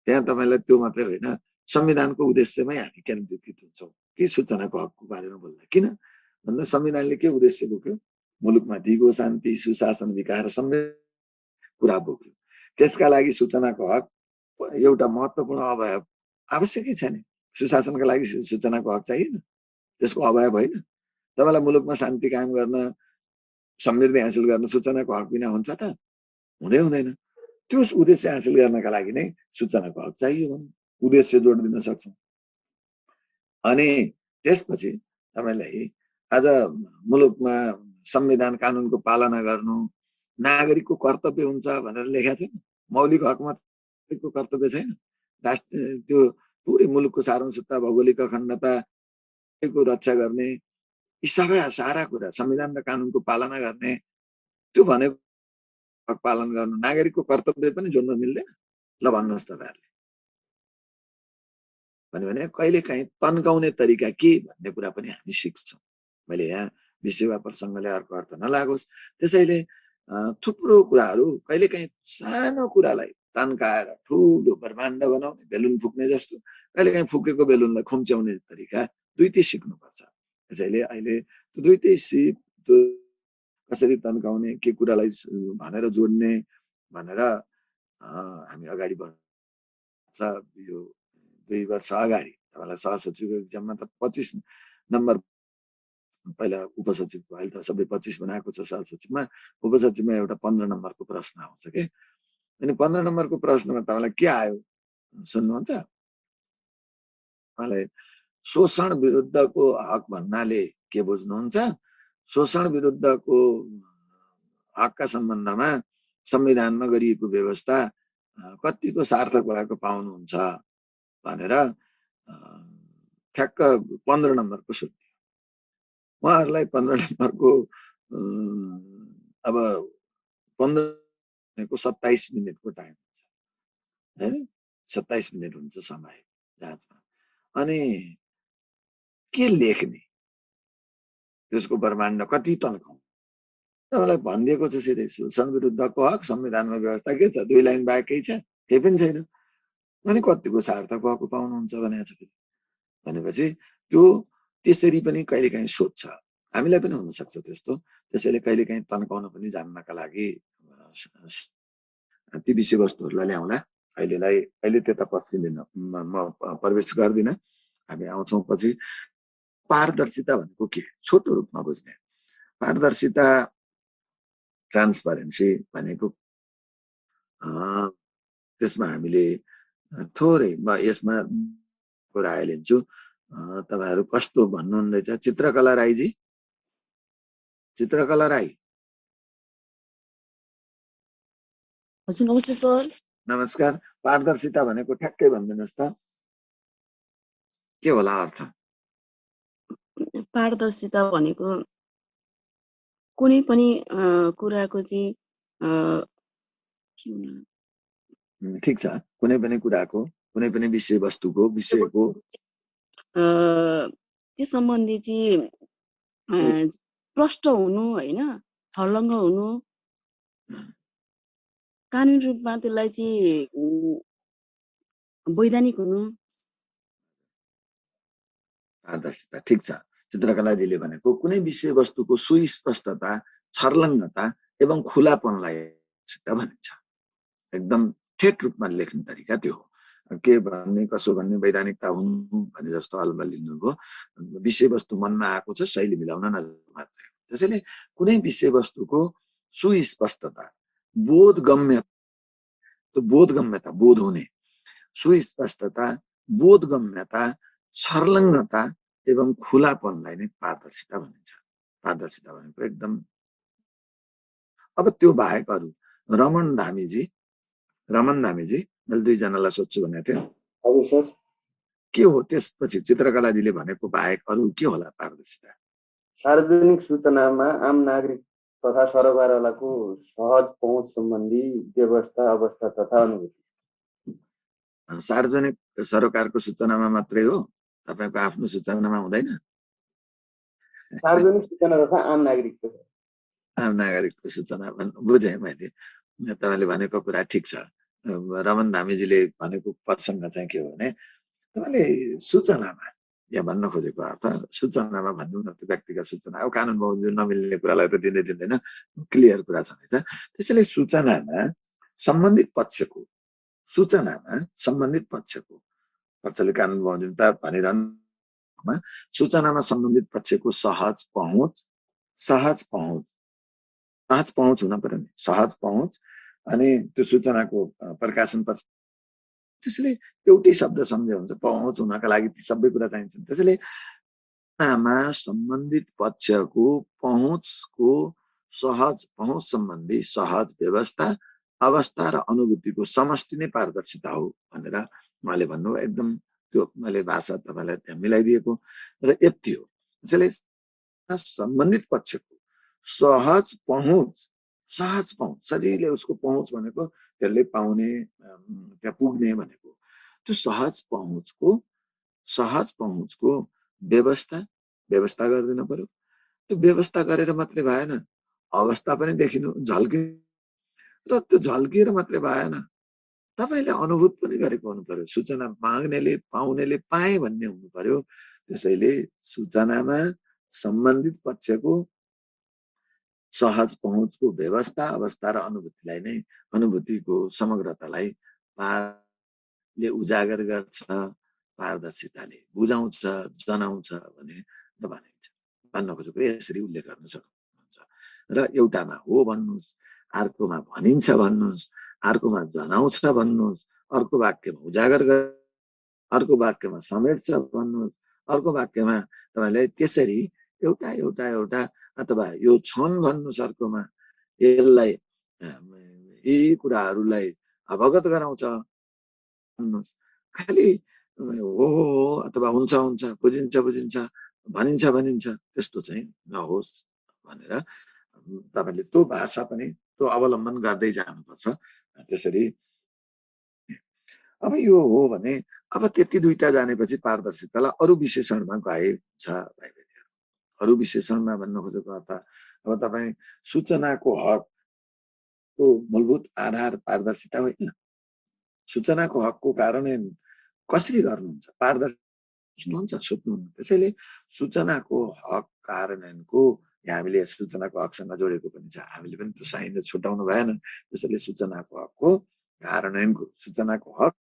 त्यहाँ तपाईँलाई त्यो मात्रै होइन, संविधानको उद्देश्यमै हामी केन्द्रीकृत हुन्छौँ कि सूचनाको हकको बारेमा बोल्दा। किन भन्दा संविधानले के उद्देश्य बोक्यो? मुलुकमा दिगो शान्ति, सुशासन, विकास कुरा बोक्यो। त्यसका लागि सूचनाको हक एउटा महत्त्वपूर्ण अवयव आवश्यकै छैन। सुशासनका लागि सूचनाको हक चाहिएन, त्यसको अवयव होइन। तपाईँलाई मुलुकमा शान्ति कायम गर्न, समृद्धि हासिल गर्न सूचनाको हक बिना हुन्छ त? हुँदैन। त्यो उद्देश्य हासिल गर्नका लागि नै सूचनाको हक चाहियो भने उद्देश्य जोड दिन सक्छौँ। अनि त्यसपछि तपाईँलाई आज मुलुकमा संविधान कानुनको पालना गर्नु नागरिकको कर्तव्य हुन्छ भनेर लेखेको छैन। मौलिक हकमा कर्तव्य छैन। राष्ट्र त्यो पुरै मुलुकको सार्वभौमिकता, भौगोलिक अखण्डताको रक्षा गर्ने, यी सबै सारा कुरा संविधान र कानुनको पालना गर्ने, त्यो भनेको हक पालन गर्नु नागरिकको कर्तव्य पनि जोड्न मिल्दैन। ल भन्नुहोस् तपाईँहरूले। भने कहिले काहीँ तन्काउने तरिका के भन्ने कुरा पनि हामी सिक्छौँ। मैले यहाँ विषय वा प्रसङ्गले अर्को अर्थ नलागोस्, त्यसैले थुप्रो कुराहरू कहिले काहीँ सानो कुरालाई तन्काएर ठुलो ब्रह्माण्ड बनाउने, बेलुन फुक्ने जस्तो, कहिले काहीँ फुकेको बेलुनलाई खुम्च्याउने तरिका दुईटै सिक्नुपर्छ। त्यसैले अहिले त्यो दुईटै सिप, त्यो कसरी तन्काउने, के कुरालाई भनेर जोड्ने भनेर हामी अगाडि बढ्छ। यो 2 वर्ष अगाडि तपाईँलाई सहसचिवको एक्जाममा त 25 नम्बर, पहिला उपसचिवको, अहिले त सबै 25 बनाएको छ सहसचिवमा। उपसचिवमा एउटा 15 नम्बरको प्रश्न आउँछ के। अनि 15 नम्बरको प्रश्नमा तपाईँलाई के आयो सुन्नुहुन्छ? उहाँले शोषण विरुद्धको हक भन्नाले के बुझ्नुहुन्छ? शोषण विरुद्धको हकका सम्बन्धमा संविधानमा गरिएको व्यवस्था कतिको सार्थक भएको पाउनुहुन्छ भनेर ठ्याक्क 15 नम्बरको सोधियो। उहाँहरूलाई 15 नम्बरको अब 15 को 27 मिनटको टाइम हुन्छ हैन, 27 मिनट हुन्छ समय जाँचमा। अनि के लेख्ने, त्यसको ब्रह्माण्ड कति तन्काउने? तपाईँलाई भनिदिएको छ सिधै, शोषण विरुद्धको हक संविधानमा व्यवस्था के छ? 2 लाइन बाँकै छ, केही पनि छैन। अनि कतिको सार्थक भएको पाउनुहुन्छ भनेको छ। भनेपछि त्यो त्यसरी पनि कहिले काहीँ सोध्छ, हामीलाई पनि हुनसक्छ त्यस्तो। त्यसैले कहिले काहीँ तन्काउन पनि जान्नका लागि ती विषयवस्तुहरूलाई ल्याउँला। अहिले त्यता पस्दिन, म प्रवेश गर्दिनँ, हामी आउँछौँ पछि। पारदर्शिता भनेको के? छोटो रूपमा बुझ्ने पारदर्शिता, ट्रान्सपरेन्सी भनेको त्यसमा हामीले थोरै यसमा राय लिन्छु। तपाईहरु कस्तो भन्नुहुँदैछ? चित्रकला राईजी, चित्रकला राई। हजुर नमस्ते सर। नमस्कार। पारदर्शिता भनेको ठ्याक्कै भनिदिनुस् त, के होला अर्थ? पारदर्शिता भनेको कुनै पनि कुराको चाहिँ ठिक छ, कुनै पनि कुराको, कुनै पनि विषयवस्तुको, विषयको त्यस सम्बन्धी चाहिँ प्रष्ट हुनु हैन, छर्लङ्ग हुनु, कानुनी रूपमा त्यसलाई चाहिँ वैधानिक हुनु। पारदर्शिता ठिक छ। चित्रकलाजीले भनेको कुनै विषयवस्तुको सुस्पष्टता, छर्लङ्गता एवं खुलापनलाई भनिन्छ। एकदम ठेट रूपमा लेख्ने तरिका त्यो हो। के भन्ने, कसो भन्ने, वैधानिकता हुनु भने जस्तो अलमा लिनुभयो। विषयवस्तु मनमा आएको छ, शैली मिलाउन मात्रै हो। त्यसैले कुनै विषयवस्तुको सुस्पष्टता, बोधगम्य, त्यो बोधगम्यता, बोध हुने, सुस्पष्टता, बोधगम्यता, छर्लङ्गता एवं खुलापनलाई नै पारदर्शिता भनिन्छ। पारदर्शिता भनेको एकदम। अब त्यो बाहेक अरू रमण धामीजी, मैले दुईजनालाई सोध्छु भनेको थिएँ। हजुर सर। के हो त्यसपछि चित्रकलाजीले भनेको बाहेक अरू के होला पारदर्शिता? सार्वजनिक सूचनामा आम नागरिक तथा सरकारवालाको सहज पहुँच सम्बन्धी व्यवस्था, अवस्था तथा अनुभूति। सार्वजनिक सरकारको सूचनामा मात्रै हो, तपाईको आफ्नो सूचनामा हुँदैन? सार्वजनिक सूचना तथा आम नागरिकको आम नागरिकको सूचना बुझेँ मैले। तपाईँले भनेको कुरा ठिक छ। रमन धामीजीले भनेको प्रसङ्ग चाहिँ के हो भने तपाईँले सूचनामा यहाँ भन्न खोजेको अर्थ सूचनामा भनौँ न, त्यो व्यक्तिगत सूचना अब कानुन बमोजिम नमिल्ने कुरालाई त दिँदैन, क्लियर कुरा छँदैछ। त्यसैले सूचनामा सम्बन्धित पक्षको पक्षले कानुन बमोजिमता भनिरहनुमा सूचनामा सम्बन्धित पक्षको सहज पहुँच हुन पर्यो नि, सहज पहुँच। अनि त्यो सूचनाको प्रकाशन पछि त्यसैले एउटै शब्द सम्झे हुन्छ, पहुँच हुनका लागि ती सबै कुरा चाहिन्छन्। त्यसैले सम्बन्धित पक्षको पहुँचको सहज पहुँच सम्बन्धी सहज व्यवस्था, अवस्था र अनुभूतिको समष्टि नै पारदर्शिता हो भनेर उहाँले भन्नु। एकदम त्यो मैले भाषा तपाईँलाई त्यहाँ मिलाइदिएको र यति हो। त्यसैले सम्बन्धित पक्षको सहज पहुँच, सजिलै उसको पहुँच भनेको त्यसले पाउने, त्यहाँ पुग्ने भनेको त्यो सहज पहुँचको व्यवस्था गरिदिनु पर्यो। त्यो व्यवस्था गरेर मात्रै भएन, अवस्था पनि देखिनु झल्कि, र त्यो झल्किएर मात्रै भएन, तपाईँले अनुभूत पनि गरेको हुनु पर्यो। सूचना माग्नेले पाउनेले पाए भन्ने हुनु पर्यो। त्यसैले सूचनामा सम्बन्धित पक्षको सहज पहुँचको व्यवस्था, अवस्था र अनुभूतिको समग्रतालाई उजागर गर्छ, पारदर्शिताले बुझाउँछ, जनाउँछ भन्न खोजेको यसरी उल्लेख गर्न सक्नुहुन्छ। र एउटामा हो भन्नुहोस्, अर्कोमा भनिन्छ भन्नुहोस्, अर्कोमा जनाउँछ भन्नुहोस्, अर्को वाक्यमा उजागर गर, अर्को वाक्यमा समेट्छ भन्नुहोस्, अर्को वाक्यमा तपाईँले त्यसरी एउटा अथवा यो छन् भन्नुहोस्, अर्कोमा यसलाई यी कुराहरूलाई अवगत गराउँछ भन्नुहोस्। खालि हो अथवा हुन्छ बुझिन्छ भनिन्छ त्यस्तो चाहिँ नहोस् भनेर तपाईँले त्यो भाषा पनि त्यो अवलम्बन गर्दै जानुपर्छ। त्यसरी अब यो हो भने अब त्यति दुईटा जानेपछि पारदर्शितालाई अरू विशेषणमा गए छ भाइ बहिनीहरू। अरू विशेषणमा भन्न खोजेको अर्थ अब तपाईँ सूचनाको हकको मूलभूत आधार पारदर्शिता होइन। सूचनाको हकको कार्यान्वयन कसरी गर्नुहुन्छ, पारदर्शी सोध्नुहुन्छ। त्यसैले सूचनाको हक कार्यान्वयनको हामीले सूचनाको हकसँग जोडेको पनि छ, हामीले पनि त्यो साइनले छुटाउनु भएन। त्यसैले सूचनाको हकको कार्यान्वयनको सूचनाको हक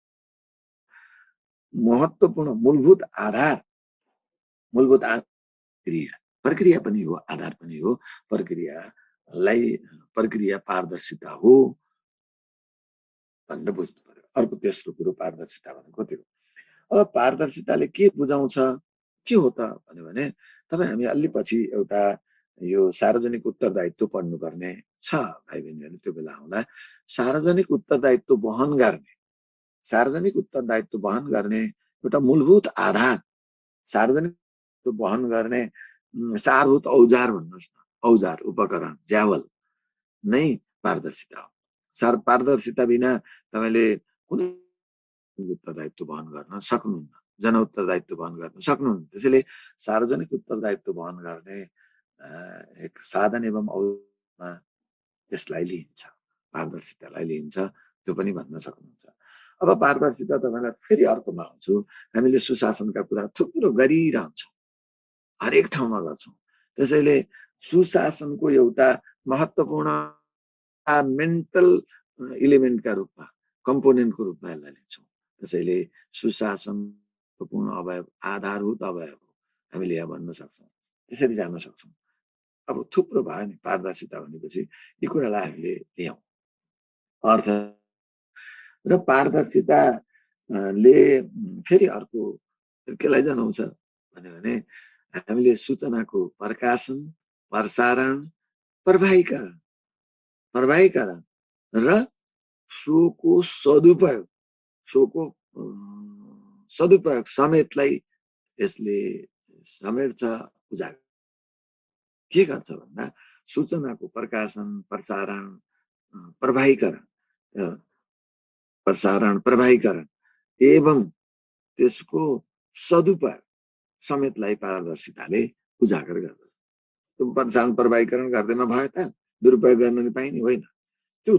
महत्त्वपूर्ण मूलभूत आधार प्रक्रिया पनि हो, आधार पनि हो। प्रक्रिया पारदर्शिता हो भनेर बुझ्नु पर्यो। अर्को तेस्रो कुरो पारदर्शिता भनेको त्यो। अब पारदर्शिताले के बुझाउँछ, के हो त भने तपाईँ हामी अलि पछि एउटा यो सार्वजनिक उत्तरदायित्व पढ्नुपर्ने छ भाइ बहिनीहरू। त्यो बेला आउँदा सार्वजनिक उत्तरदायित्व वहन गर्ने एउटा मूलभूत आधार, सार्वजनिक वहन गर्ने सारभूत औजार भन्नुहोस् न, औजार उपकरण ज्यावल नै पारदर्शिता हो। पारदर्शिता बिना तपाईँले कुनै उत्तरदायित्व वहन गर्न सक्नुहुन्न, जनउत्तरदायित्व वहन गर्न सक्नुहुन्न। त्यसैले सार्वजनिक उत्तरदायित्व वहन गर्ने एक साधन एवं औजारमा त्यसलाई लिइन्छ, पारदर्शितालाई लिइन्छ, त्यो पनि भन्न सक्नुहुन्छ। अब पारदर्शिता तपाईँलाई फेरि अर्कोमा आउँछु। हामीले सुशासनका कुरा थुप्रो गरिरहन्छौँ, हरेक ठाउँमा गर्छौँ। त्यसैले सुशासनको एउटा महत्त्वपूर्ण मेन्टल इलिमेन्टका रूपमा, कम्पोनेन्टको रूपमा यसलाई लिन्छौँ। त्यसैले सुशासनको पूर्ण अवयव, आधारभूत अवयव हो, हामीले यहाँ भन्न सक्छौँ। त्यसरी जान सक्छौँ। अब थुप्रो भयो नि पारदर्शिता भनेपछि यी कुरालाई हामीले लियौँ अर्थ। र पारदर्शिताले फेरि अर्को केलाई जनाउँछ भने हामीले सूचनाको प्रकाशन, प्रसारण, प्रवाहीकरण र सोको सदुपयोग समेतलाई यसले समेट्छ, उजागर के गर्छ भन्दा सूचनाको प्रकाशन, प्रवाहीकरण एवं त्यसको सदुपयोग समेतलाई पारदर्शिताले उजागर गर्दछ। त्यो प्रभावीकरण गर्दैमा भयो त दुरुपयोग गर्न नि पाइने होइन। त्यो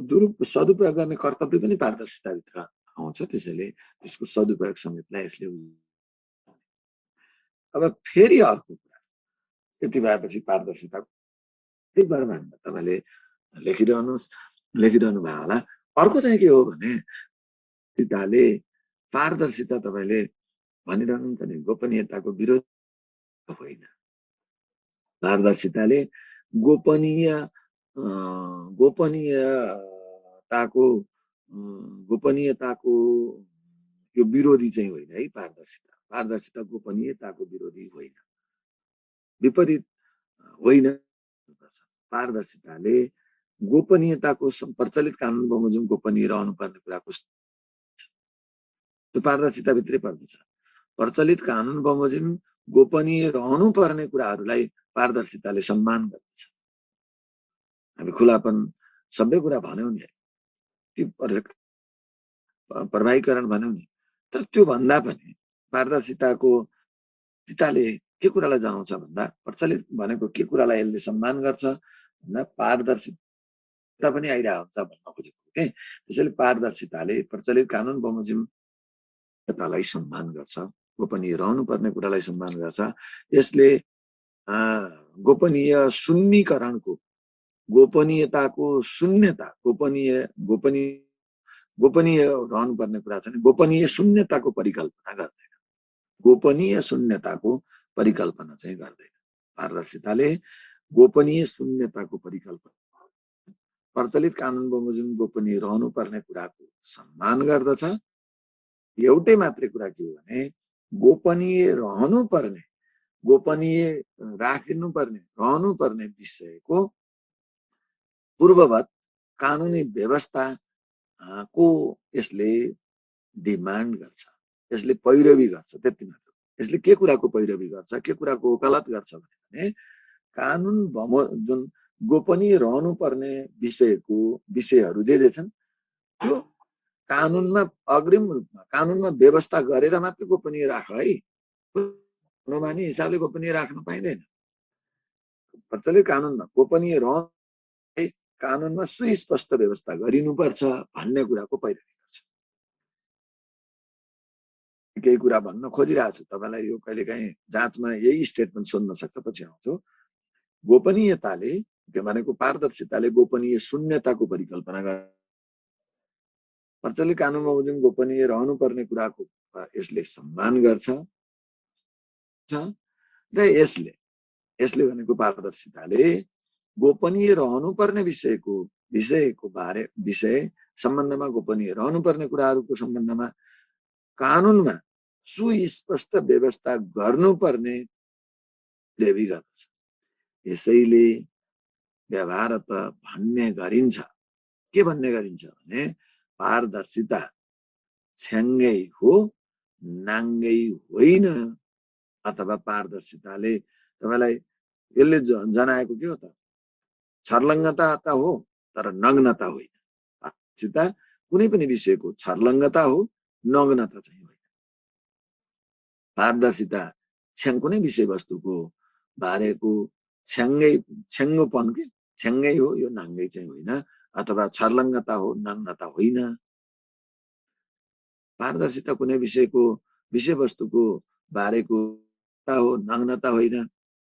सदुपयोग गर्ने कर्तव्य पनि पारदर्शिताभित्र आउँछ। त्यसैले त्यसको सदुपयोग समेतलाई यसले। अब फेरि अर्को कुरा यति भएपछि पारदर्शिता तपाईँले लेखिरहनु भयो होला। अर्को चाहिँ के हो भने पारदर्शिता तपाईँले भनिरहनुहुन्छ नि गोपनीयताको विरोध होइन। पारदर्शिताले गोपनीयताको यो विरोधी चाहिँ होइन है। पारदर्शिता गोपनीयताको विरोधी होइन, विपरीत होइन। पारदर्शिताले गोपनीयताको प्रचलित कानुन बमोजिम गोपनीय रहनुपर्ने कुराको त्यो पारदर्शिताभित्रै पर्दछ। प्रचलित कानुन बमोजिम गोपनीय रहनुपर्ने कुराहरूलाई पारदर्शिताले सम्मान गर्दछ। हामी खुलापन सबै कुरा भन्यौं नि, प्रभावीकरण भन्यौं नि, तर त्यो भन्दा पनि पारदर्शिताले के कुरालाई जनाउँछ भन्दा प्रचलित भनेको के कुरालाई यसले सम्मान गर्छ भन्दा पारदर्शिता पनि आइरहेको हुन्छ भन्न खोजेको के। त्यसैले पारदर्शिताले प्रचलित कानुन बमोजिम लाई सम्मान गर्छ, गोपनीय रहनुपर्ने कुरालाई सम्मान गर्छ। यसले गोपनीय शून्यकरणको गोपनीयताको शून्यता गोपनीय रहनुपर्ने कुरा छ नि गोपनीय शून्यताको परिकल्पना गर्दैन। गोपनीय शून्यताको परिकल्पना चाहिँ गर्दैन। पारदर्शिताले गोपनीय शून्यताको परिकल्पना प्रचलित कानुन बमोजिम गोपनीय रहनुपर्ने कुराको सम्मान गर्दछ। एउटै मात्रै कुरा के हो भने गोपनीय रहनुपर्ने विषयको पूर्ववत कानुनी व्यवस्था को यसले डिमान्ड गर्छ, यसले पैरवी गर्छ। त्यति मात्र। यसले के कुराको पैरवी गर्छ, के कुराको वकालत गर्छ भने कानुन जुन गोपनीय रहनुपर्ने विषयहरू जे छन् त्यो कानुनमा अग्रिम रूपमा कानुनमा व्यवस्था गरेर मात्र गोपनीय राख है। अनुमानी हिसाबले गोपनीय राख्न पाइँदैन। प्रचलित कानुनमा गोपनीय कानुनमा सुस्पष्ट व्यवस्था गरिनुपर्छ भन्ने कुराको पैरवी गर्छ। केही कुरा भन्न खोजिरहेको छु तपाईलाई, यो कहिलेकाहीँ जाँचमा यही स्टेटमेन्ट सोध्न सक्छ, पछि आउँछु। गोपनीयताले भनेको पारदर्शिताले गोपनीय शून्यताको परिकल्पना गर्छ। प्रचलित कानुन बमोजिम गोपनीय रहनुपर्ने कुराको यसले सम्मान गर्छ र यसले भनेको पारदर्शिताले गोपनीय रहनुपर्ने विषय सम्बन्धमा गोपनीय रहनुपर्ने कुराहरूको सम्बन्धमा कानुनमा सुस्पष्ट व्यवस्था गर्नुपर्ने देवी गर्दछ। यसैले व्यवहारत भन्ने गरिन्छ। के भन्ने गरिन्छ भने पारदर्शिता छ्याङ्गै हो नाङ्गै होइन, अथवा पारदर्शिताले तपाईलाई यसले जनाएको के हो त छर्लङ्गता त हो तर नग्नता होइन। पारदर्शिता कुनै पनि विषयको छर्लङ्गता हो, नग्नता चाहिँ होइन। पारदर्शिता कुनै विषयवस्तुको बारेको छ्याङ्गै हो, यो नाङ्गै चाहिँ होइन, अथवा छर्लङ्गता हो नग्नता होइन। पारदर्शिता कुनै विषयवस्तुको बारेको हो नग्नता होइन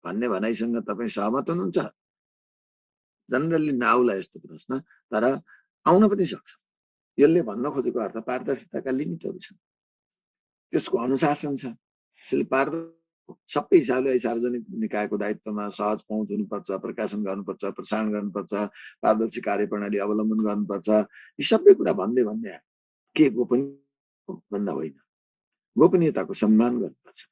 भन्ने भनाइसँग तपाईँ सहमत हुनुहुन्छ? जनरली नआउला यस्तो प्रश्न, तर आउन पनि सक्छ। यसले भन्न खोजेको अर्थ पारदर्शिताका लिमिटहरू छन्, त्यसको अनुशासन छ। यसले सबै हिसाबले सार्वजनिक निकायको दायित्वमा सहज पहुँच हुनुपर्छ, प्रकाशन गर्नुपर्छ, प्रसारण गर्नुपर्छ, पारदर्शी कार्यप्रणाली अवलम्बन गर्नुपर्छ। यी सबै कुरा भन्दै के गोपनीय भन्दा होइन, गोपनीयताको सम्मान गर्नुपर्छ।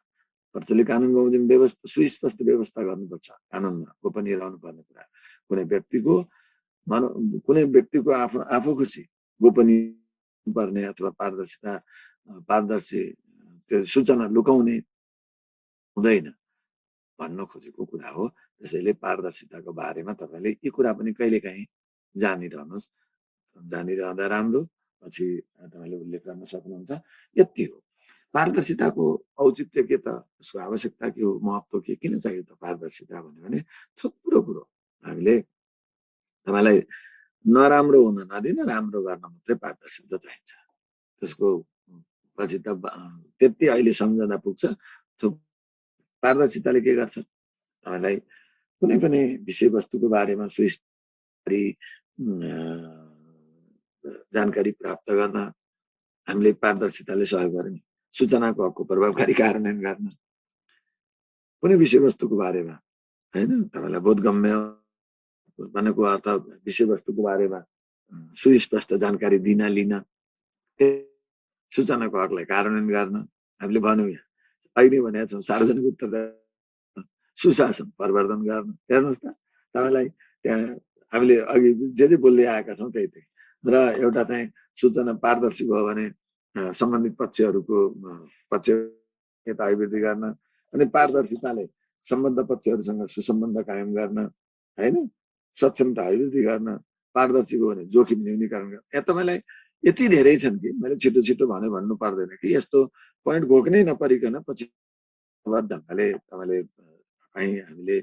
प्रचलित कानुन बमोजिम व्यवस्था सुस्पष्ट व्यवस्था गर्नुपर्छ। कानुनमा गोपनीय रहनुपर्ने कुरा कुनै व्यक्तिको आफू खुसी गोपनीय पर्ने अथवा पारदर्शी सूचना लुकाउने हुँदैन भन्न खोजेको कुरा हो। त्यसैले पारदर्शिताको बारेमा तपाईले यी कुरा पनि कहिलेकाहीँ जानिरहनुहोस्, जानिरहँदा राम्रो, पछि तपाईले उल्लेख गर्न सक्नुहुन्छ। यति हो। पारदर्शिताको औचित्य के त, यसको आवश्यकता के हो, महत्त्व के, किन चाहियो त पारदर्शिता भन्यो भने थुप्रो कुरो हामीले तपाईँलाई नराम्रो हुन नदिन, राम्रो गर्न मात्रै पारदर्शिता चाहिन्छ। त्यसको पछि त त्यति अहिले सम्झँदा पुग्छ। पारदर्शिताले के गर्छ, तपाईँलाई कुनै पनि विषयवस्तुको बारेमा सुस्पष्ट जानकारी प्राप्त गर्न हामीले पारदर्शिताले सहयोग गर्ने, सूचनाको हकको प्रभावकारी कार्यान्वयन गर्न, कुनै विषयवस्तुको बारेमा हैन तपाईँलाई बोधगम्य भनेको अर्थ विषयवस्तुको बारेमा सुस्पष्ट जानकारी दिन लिन, सूचनाको हकलाई कार्यान्वयन गर्न हामीले भन्यौँ। यहाँ अहिले भनेका छौँ सार्वजनिक उत्तरदायित्व सुशासन प्रवर्धन गर्न। हेर्नुहोस् त तपाईँलाई त्यहाँ हामीले अघि जे बोल्दै आएका छौँ त्यही र एउटा चाहिँ सूचना पारदर्शी भयो भने सम्बन्धित पक्षहरूको पक्षता अभिवृद्धि गर्न, अनि पारदर्शिताले सम्बद्ध पक्षहरूसँग सुसम्बन्ध कायम गर्न, हैन सक्षमता अभिवृद्धि गर्न, पारदर्शी भयो भने जोखिम न्यूनीकरण गर्न। यहाँ तपाईँलाई यति धेरै छन् कि मैले छिटो छिटो भन्नु पर्दैन कि यस्तो पोइन्ट घोक्नै नपरिकन पछि ढङ्गले तपाईँले कहीँ हामीले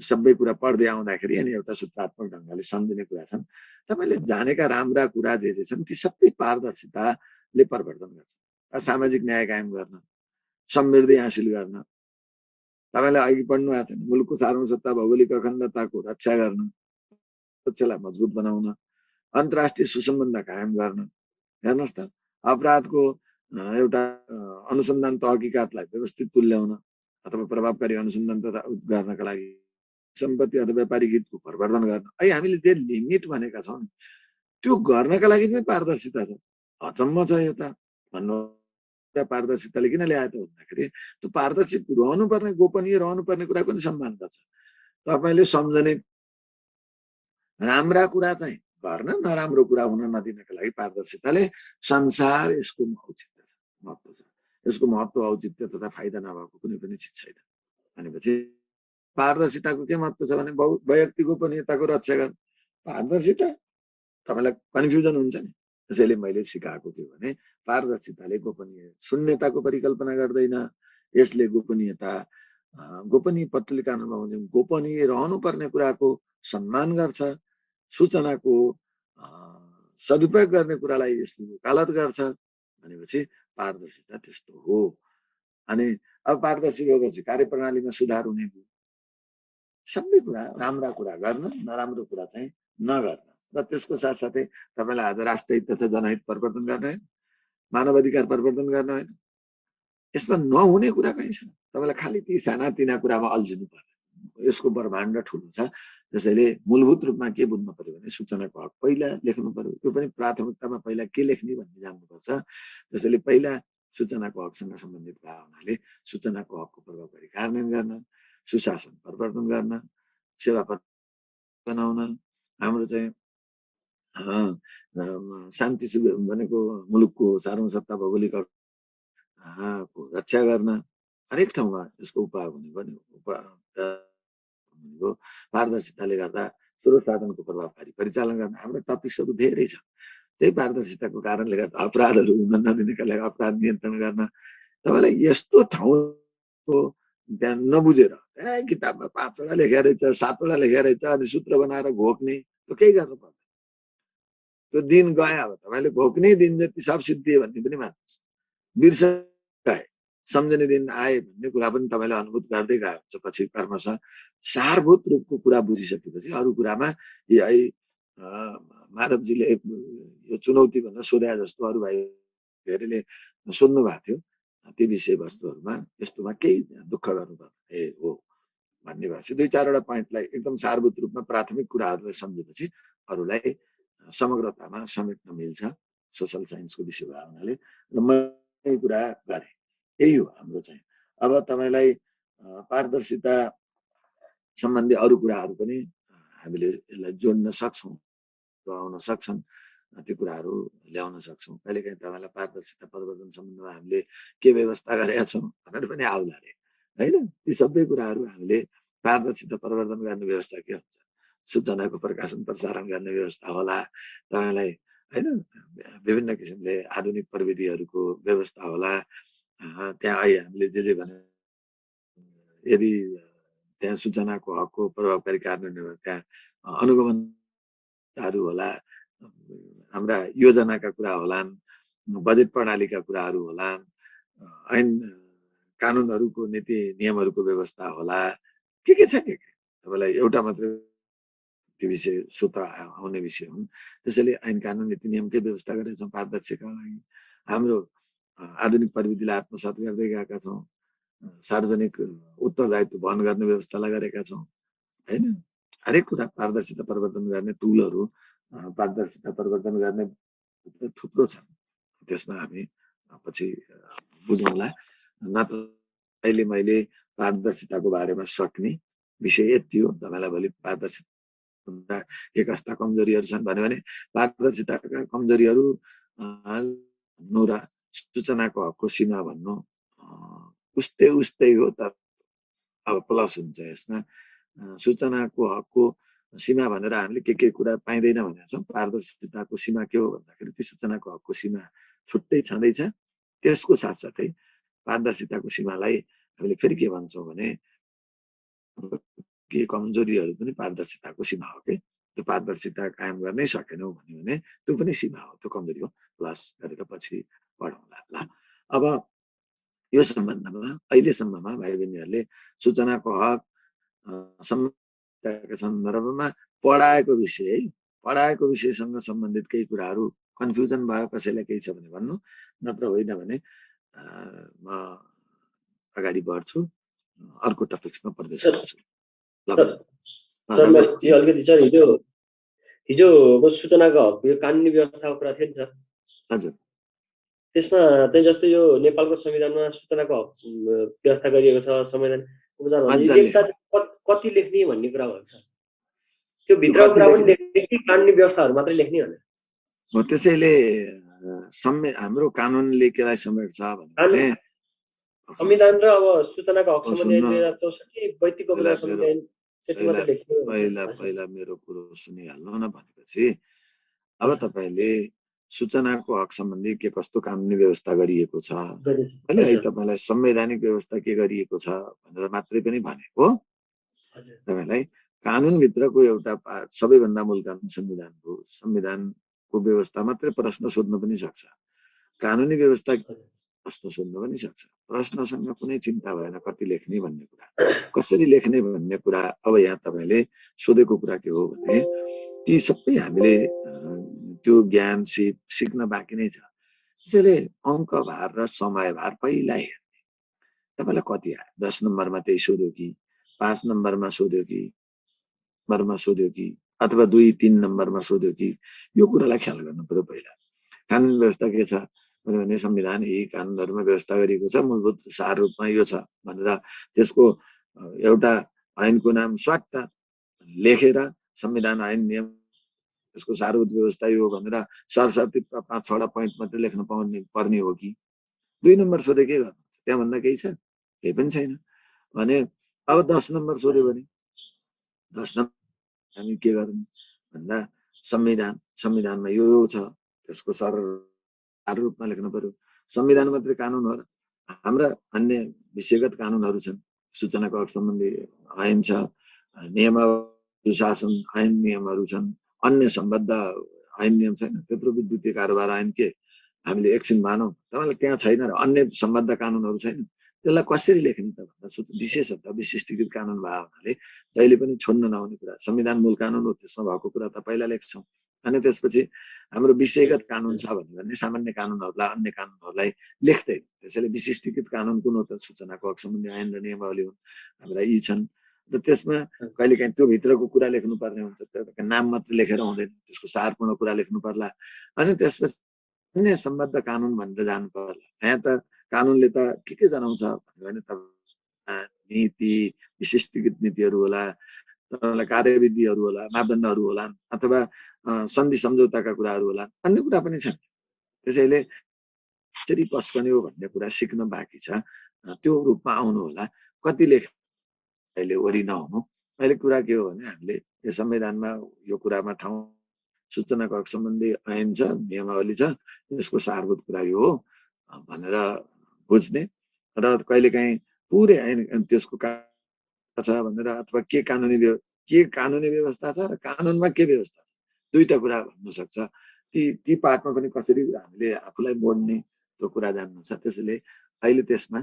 सबै कुरा पढ्दै आउँदाखेरि अनि एउटा सूत्रात्मक ढङ्गले सम्झिने कुरा छन्। तपाईँले जानेका राम्रा कुरा जे छन् ती सबै पारदर्शिताले प्रवर्धन गर्छ। सामाजिक न्याय कायम गर्न, समृद्धि हासिल गर्न, तपाईँलाई अघि पढ्नु भएको छ मुलुकको सार्वभौमसत्ता भौगोलिक अखण्डताको रक्षा गर्न, सुरक्षालाई मजबुत बनाउन, अन्तर्राष्ट्रिय सुसम्बन्ध कायम गर्न। हेर्नुहोस् त अपराधको एउटा अनुसन्धान तहकिकातलाई व्यवस्थित तुल्याउन अथवा प्रभावकारी अनुसन्धान तथा गर्नका लागि सम्पत्ति अथवा व्यापारिक हितको प्रवर्धन गर्न। अहिले हामीले जे लिमिट भनेका छौँ त्यो गर्नका लागि पनि पारदर्शिता छ। अचम्म छ यो त भन्नु, पारदर्शिताले किन ल्यायो त भन्दाखेरि त्यो पारदर्शी रहनुपर्ने, गोपनीय रहनुपर्ने कुरा पनि सम्मान गर्छ। तपाईँले सम्झने राम्रा कुरा चाहिँ गर्न, नराम्रो कुरा हुन नदिनका लागि पारदर्शिताले संसार यसको औचित्य छ, महत्त्व छ। यसको महत्त्व, औचित्य तथा फाइदा नभएको कुनै पनि चिज छैन। भनेपछि पारदर्शिताको के महत्त्व छ भने वैयक्तिक गोपनीयताको रक्षा गर्न। पारदर्शिता तपाईँलाई कन्फ्युजन हुन्छ नि, त्यसैले मैले सिकाएको के भने पारदर्शिताले गोपनीय शून्यताको परिकल्पना गर्दैन। यसले गोपनीय पत्रिकामा गोपनीय रहनुपर्ने कुराको सम्मान गर्छ। सूचनाको सदुपयोग गर्ने कुरालाई यसले वकालत गर्छ। भनेपछि पारदर्शिता त्यस्तो हो। अनि अब पारदर्शी भएपछि कार्यप्रणालीमा सुधार हुने भयो। सबै कुरा राम्रा कुरा गर्न, नराम्रो कुरा चाहिँ नगर्न। र त्यसको साथसाथै तपाईँलाई आज राष्ट्रहित तथा जनहित प्रवर्धन गर्न होइन, मानव अधिकार प्रवर्धन गर्न होइन, यसमा नहुने कुरा कहीँ छ। तपाईँलाई खालि ती सानातिना कुरामा अल्झिनु पर्दैन। यसको ब्रह्माण्ड ठुलो छ। त्यसैले मूलभूत रूपमा के बुझ्नु पर्यो भने सूचनाको हक पहिला लेख्नु पर्यो। त्यो पनि प्राथमिकतामा पहिला के लेख्ने भन्ने जान्नुपर्छ। त्यसैले पहिला सूचनाको हकसँग सम्बन्धित भए हुनाले सूचनाको हकको प्रभावकारी कार्यान्वयन गर्न, सुशासन प्रवर्धन गर्न, सेवा बनाउन, हाम्रो चाहिँ शान्ति भनेको मुलुकको सार्वभौमसत्ता भौगोलिक रक्षा गर्न, हरेक ठाउँमा यसको उपाय हुने भयो। पारदर्शिताले गर्दा स्रोत साधनको प्रभावकारी परिचालन गर्न। हाम्रो टपिक्सहरू धेरै छ। त्यही पारदर्शिताको कारणले गर्दा अपराधहरू हुन नदिनका लागि अपराध नियन्त्रण गर्न। तपाईँलाई यस्तो ठाउँको त्यहाँ नबुझेर किताबमा 5 वटा लेखेर रहेछ, 7 वटा लेखेर रहेछ, अनि सूत्र बनाएर घोक्ने, त्यो केही गर्नु पर्दैन। त्यो दिन गयो। अब तपाईँले घोक्ने दिन जति सब सिद्धियो भन्ने पनि मान्नुहोस्, बिर्सए सम्झने दिन आए भन्ने कुरा पनि तपाईँले अनुभूत गर्दै गएको छ। पछि कर्मशः सारभूत रूपको कुरा बुझिसकेपछि अरू कुरामा माधवजीले यो चुनौती भनेर सोधे जस्तो अरू भाइ धेरैले सोध्नु भएको थियो। ती विषयवस्तुहरूमा यस्तोमा केही दुःख गर्नु पर्दैन हो भन्ने भएपछि 2-4 वटा पोइन्टलाई एकदम सारभूत रूपमा प्राथमिक कुराहरूलाई सम्झेपछि अरूलाई समग्रतामा समेट्न मिल्छ। सोसल साइन्सको विषय भए हुनाले र म यही कुरा गरेँ। यही हो हाम्रो चाहिँ। अब तपाईँलाई पारदर्शिता सम्बन्धी अरू कुराहरू पनि हामीले यसलाई जोड्न सक्छौँ, आउन सक्छन्, त्यो कुराहरू ल्याउन सक्छौँ। कहिलेकाहीँ तपाईँलाई पारदर्शिता प्रवर्धन सम्बन्धमा हामीले के व्यवस्था गरेका छौँ भनेर पनि आउला रे होइन। ती सबै कुराहरू हामीले पारदर्शिता प्रवर्धन गर्ने व्यवस्था के हुन्छ, सूचनाको प्रकाशन प्रसारण गर्ने व्यवस्था होला तपाईँलाई होइन, विभिन्न किसिमले आधुनिक प्रविधिहरूको व्यवस्था होला, त्यहाँ आए हामीले जे भने यदि त्यहाँ सूचनाको हकको प्रभावकारी कार्यान्वयन त्यहाँ अनुगमनहरू होला, हाम्रा योजनाका कुरा होलान्, बजेट प्रणालीका कुराहरू होलान्, ऐन कानुनहरूको नीति नियमहरूको व्यवस्था होला, के छ के तपाईँलाई एउटा मात्रै त्यो विषय स्वतः आउने विषय हुन्। त्यसैले ऐन कानुन नीति नियमकै व्यवस्था गरेका छौँ पारदर्शिताका लागि। हाम्रो आधुनिक प्रविधिलाई आत्मसात गर्दै गएका छौँ। सार्वजनिक उत्तरदायित्व वहन गर्ने व्यवस्थालाई गरेका छौँ हैन। हरेक कुरा पारदर्शिता प्रवर्धन गर्ने टुलहरू, पारदर्शिता प्रवर्धन गर्ने थुप्रो छन्। त्यसमा हामी पछि बुझौँला। नत्र अहिले मैले पारदर्शिताको बारेमा सक्ने विषय यति हो। तपाईँलाई भोलि पारदर्शिता के कस्ता कमजोरीहरू छन् भन्यो भने पारदर्शिताका कमजोरीहरू भन्नु र सूचनाको हकको सीमा भन्नु उस्तै हो। तर अब प्लस हुन्छ यसमा। सूचनाको हकको सीमा भनेर हामीले के कुरा पाइँदैन भनेका छौँ। पारदर्शिताको सीमा के हो भन्दाखेरि त्यो सूचनाको हकको सीमा छुट्टै छँदैछ। त्यसको साथसाथै पारदर्शिताको सीमालाई हामीले फेरि के भन्छौँ भने के कमजोरीहरू पनि पारदर्शिताको सीमा हो। के त्यो पारदर्शिता कायम गर्नै सकेनौँ भन्यो भने त्यो पनि सीमा हो, त्यो कमजोरी हो। प्लस गरेर पछि पढौँला। ल अब यो सम्बन्धमा अहिलेसम्ममा भाइ बहिनीहरूले सूचनाको हक सन्दर्भमा पढाएको विषयसँग सम्बन्धित केही कुराहरू कन्फ्युजन भयो कसैलाई केही छ भने भन्नु, नत्र होइन भने म अगाडि बढ्छु, अर्को टपिक्समा प्रवेश गर्छु। अलिकति सर हिजोको सूचनाको हक यो कानुनी व्यवस्थाको कुरा थियो नि सर। हजुर। त्यसमा चाहिँ जस्तो यो नेपालको संविधानमा सूचनाको हक व्यवस्था गरिएको छ। संविधान कति लेख्ने भन्ने कुरा भन्छ। त्यो भित्रको कुरा पनि लेख्ने कि कानुनी व्यवस्थाहरू मात्रै लेख्ने भने हो। त्यसैले हाम्रो कानुनले केलाई समेट्छ भने संविधान र अब सूचनाको हक सम्बन्धी 2064 वैयक्तिक गोपनीयता सम्बन्धी ऐन त्यति मात्रै लेख्ने। पहिला मेरो कुरो सुनिहाल्नु न भनेपछि अब तपाईँले सूचनाको हक सम्बन्धी के कस्तो कानुनी व्यवस्था गरिएको छ, मैले है तपाईँलाई संवैधानिक व्यवस्था के गरिएको छ भनेर मात्रै पनि भनेको। तपाईँलाई कानुनभित्रको एउटा सबैभन्दा मूल कानुन संविधान हो। संविधानको व्यवस्था मात्रै प्रश्न सोध्न पनि सक्छ, कानुनी व्यवस्था प्रश्न सोध्न पनि सक्छ। प्रश्नसँग कुनै चिन्ता भएन कति लेख्ने भन्ने कुरा, कसरी लेख्ने भन्ने कुरा। अब यहाँ तपाईँले सोधेको कुरा के हो भने ती सबै हामीले त्यो ज्ञान सिक्न बाँकी नै छ। त्यसैले अङ्क भार र समय भार पहिला हेर्ने। तपाईँलाई कति आयो, 10 नम्बरमा त्यही सोध्यो कि 5 नम्बरमा सोध्यो कि अथवा 2-3 नम्बरमा सोध्यो कि, यो कुरालाई ख्याल गर्नु पर्यो पहिला। कानुन व्यवस्था के छ भने संविधान यी कानुनहरूमा व्यवस्था गरिएको छ, मूलभूत सार रूपमा यो छ भनेर त्यसको एउटा ऐनको नाम स्वाट्ट लेखेर संविधान ऐन नियम त्यसको सारभूत व्यवस्था यो भनेर सरसर्ती 5-6 पोइन्ट मात्रै लेख्न पर्ने हो कि 2 नम्बर सोधे के गर्नु, त्यहाँभन्दा केही छ? केही पनि छैन। भने अब 10 नम्बर सोध्यो भने 10 नम्बर हामी के गर्ने भन्दा संविधानमा यो छ, त्यसको सरल रूपमा लेख्नु पर्यो। संविधान मात्रै कानुन हो र हाम्रा अन्य विषयगत कानुनहरू छन्। सूचनाको हक सम्बन्धी ऐन छ, नियमावली शासन ऐन नियमहरू छन्, अन्य सम्बद्ध ऐन नियम छैन। त्यत्रो विद्युतीय कारोबार ऐन के हामीले एकछिन मानौँ तपाईँलाई त्यहाँ छैन र अन्य सम्बद्ध कानुनहरू छैन, त्यसलाई कसरी लेख्ने त भन्दा विशेषतः विशिष्टीकृत कानुन भए हुनाले जहिले पनि छोड्न नहुने कुरा। संविधान मूल कानुन हो, त्यसमा भएको कुरा त पहिला लेख्छौँ। अनि त्यसपछि हाम्रो विषयगत कानुन छ भने सामान्य कानुनहरूलाई अन्य कानुनहरूलाई लेख्दैन। त्यसैले विशिष्टीकृत कानुन कुन हो त सूचनाको हक सम्बन्धी ऐन र नियमावली हुन्, हाम्रा यी छन्। र त्यसमा कहिलेकाहीँ त्यो भित्रको कुरा लेख्नुपर्ने हुन्छ, त्यो नाम मात्रै लेखेर हुँदैन, त्यसको सारपूर्ण कुरा लेख्नु पर्ला। अनि त्यसपछि अन्य सम्बद्ध कानुन भनेर जानु पर्ला। यहाँ त कानुनले त के जनाउँछ भने नीति, विशिष्टीकृत नीतिहरू होला, तपाईँलाई कार्यविधिहरू होला, मापदण्डहरू होला, अथवा सन्धि सम्झौताका कुराहरू होला, अन्य कुरा पनि छन्। त्यसैले कसरी पस्कने हो भन्ने कुरा सिक्न बाँकी छ, त्यो रूपमा आउनु होला। कति लेख अहिले वरि नहुनु। अहिले कुरा के हो भने हामीले यो संविधानमा यो कुरामा ठाउँ सूचनाको हक सम्बन्धी ऐन छ, नियमावली छ, यसको सारभूत कुरा यो हो भनेर बुझ्ने र कहिलेकाहीँ पुरै त्यसको छ भनेर अथवा के कानुनी व्यवस्था छ र कानुनमा के व्यवस्था छ दुईटा कुरा भन्न सक्छ। ती पार्टमा पनि कसरी हामीले आफूलाई मोड्ने त्यो कुरा जान्नु छ। त्यसैले अहिले त्यसमा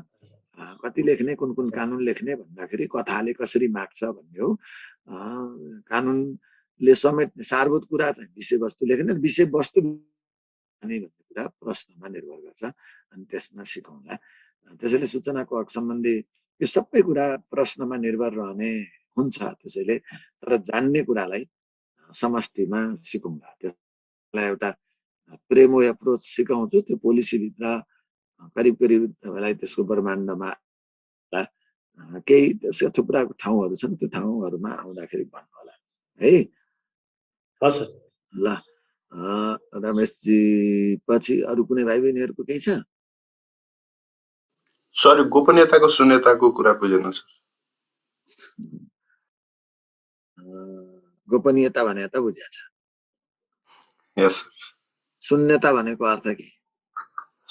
कति लेख्ने कुन कुन कानुन लेख्ने भन्दाखेरि कथाले कसरी माग्छ भन्ने हो। कानुनले समेट्ने सारभूत कुरा चाहिँ विषयवस्तु लेख्ने, विषयवस्तु भन्ने कुरा प्रश्नमा निर्भर गर्छ अनि त्यसमा सिकाउँला। त्यसैले सूचनाको हक सम्बन्धी यो सबै कुरा प्रश्नमा निर्भर रहने हुन्छ। त्यसैले तर जान्ने कुरालाई समष्टिमा सिकाउँला। त्यसलाई एउटा प्रेमो एप्रोच सिकाउँछु। त्यो पोलिसीभित्र करिब करिब तपाईँलाई त्यसको ब्रह्माण्डमा केही त्यसका थुप्रा ठाउँहरू छन्, त्यो ठाउँहरूमा आउँदाखेरि भन्नु होला है। ल रमेशजी पछि अरू कुनै भाइ बहिनीहरूको केही छ? सर गोपनीयताको शून्यताको कुरा बुझेन सर। गोपनीयता भने त बुझ्या छ। यस सर। शून्यता भनेको अर्थ के?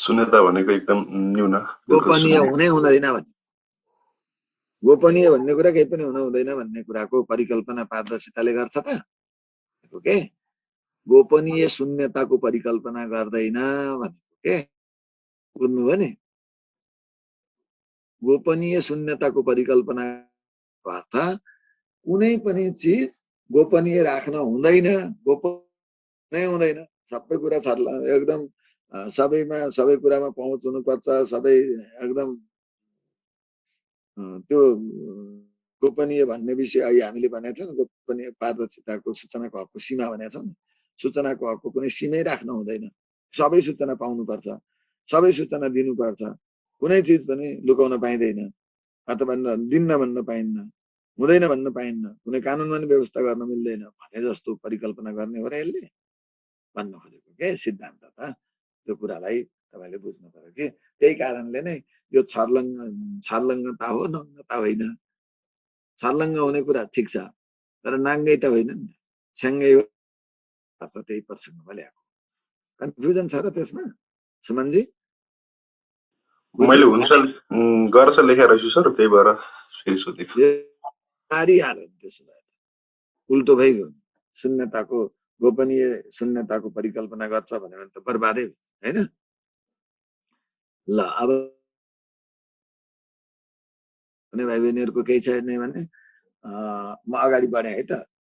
शून्यता भनेको एकदम न्यून, गोपनीय हुनै हुँदैन भन्ने। गोपनीय भन्ने कुरा केही पनि हुन हुँदैन भन्ने कुराको परिकल्पना पारदर्शिताले गर्छ त के? गोपनीय शून्यताको परिकल्पना गर्दैन भनेको के? बुझ्नुभयो नि? गोपनीय शून्यताको परिकल्पनाको अर्थ कुनै पनि चिज गोपनीय राख्न हुँदैन, गोपनीय हुँदैन। सबै कुरा एकदम सबैमा सबै कुरामा पहुँच हुनुपर्छ, सबै एकदम त्यो गोपनीय भन्ने विषय अहिले हामीले भनेको छौँ। गोपनीय पारदर्शिताको सूचनाको हकको सीमा भनेको छौँ नि। सूचनाको हकको कुनै सीमै राख्न हुँदैन। सबै सूचना पाउनुपर्छ, सबै सूचना दिनुपर्छ। कुनै चिज पनि लुकाउन पाइँदैन अथवा दिन्न भन्न पाइन्न, हुँदैन भन्न पाइन्न, कुनै कानुनमा पनि व्यवस्था गर्न मिल्दैन भने जस्तो परिकल्पना गर्ने हो र यसले भन्न खोजेको के सिद्धान्त त। त्यो कुरालाई तपाईँले बुझ्नु पर्यो कि त्यही कारणले नै यो छर्लङ्गता हो, नग्नता होइन। छर्लङ्ग हुने कुरा ठिक छ तर नाङ्गै त होइन नि, छ्याङ्गै हो। त्यही प्रसङ्गमा ल्याएको कन्फ्युजन छ र त्यसमा सुमनजी? मैले हुन्छ गर्छ लेखेर छु सर, त्यही भएर फेरि सोधेको। हाल्यो त्यसो भए उल्टो भइगयो। शून्यताको गोपनीय शून्यताको परिकल्पना गर्छ भने त बर्बादै होइन। ल अब भाइ बहिनीहरूको केही छैन भने म अगाडि बढेँ है त।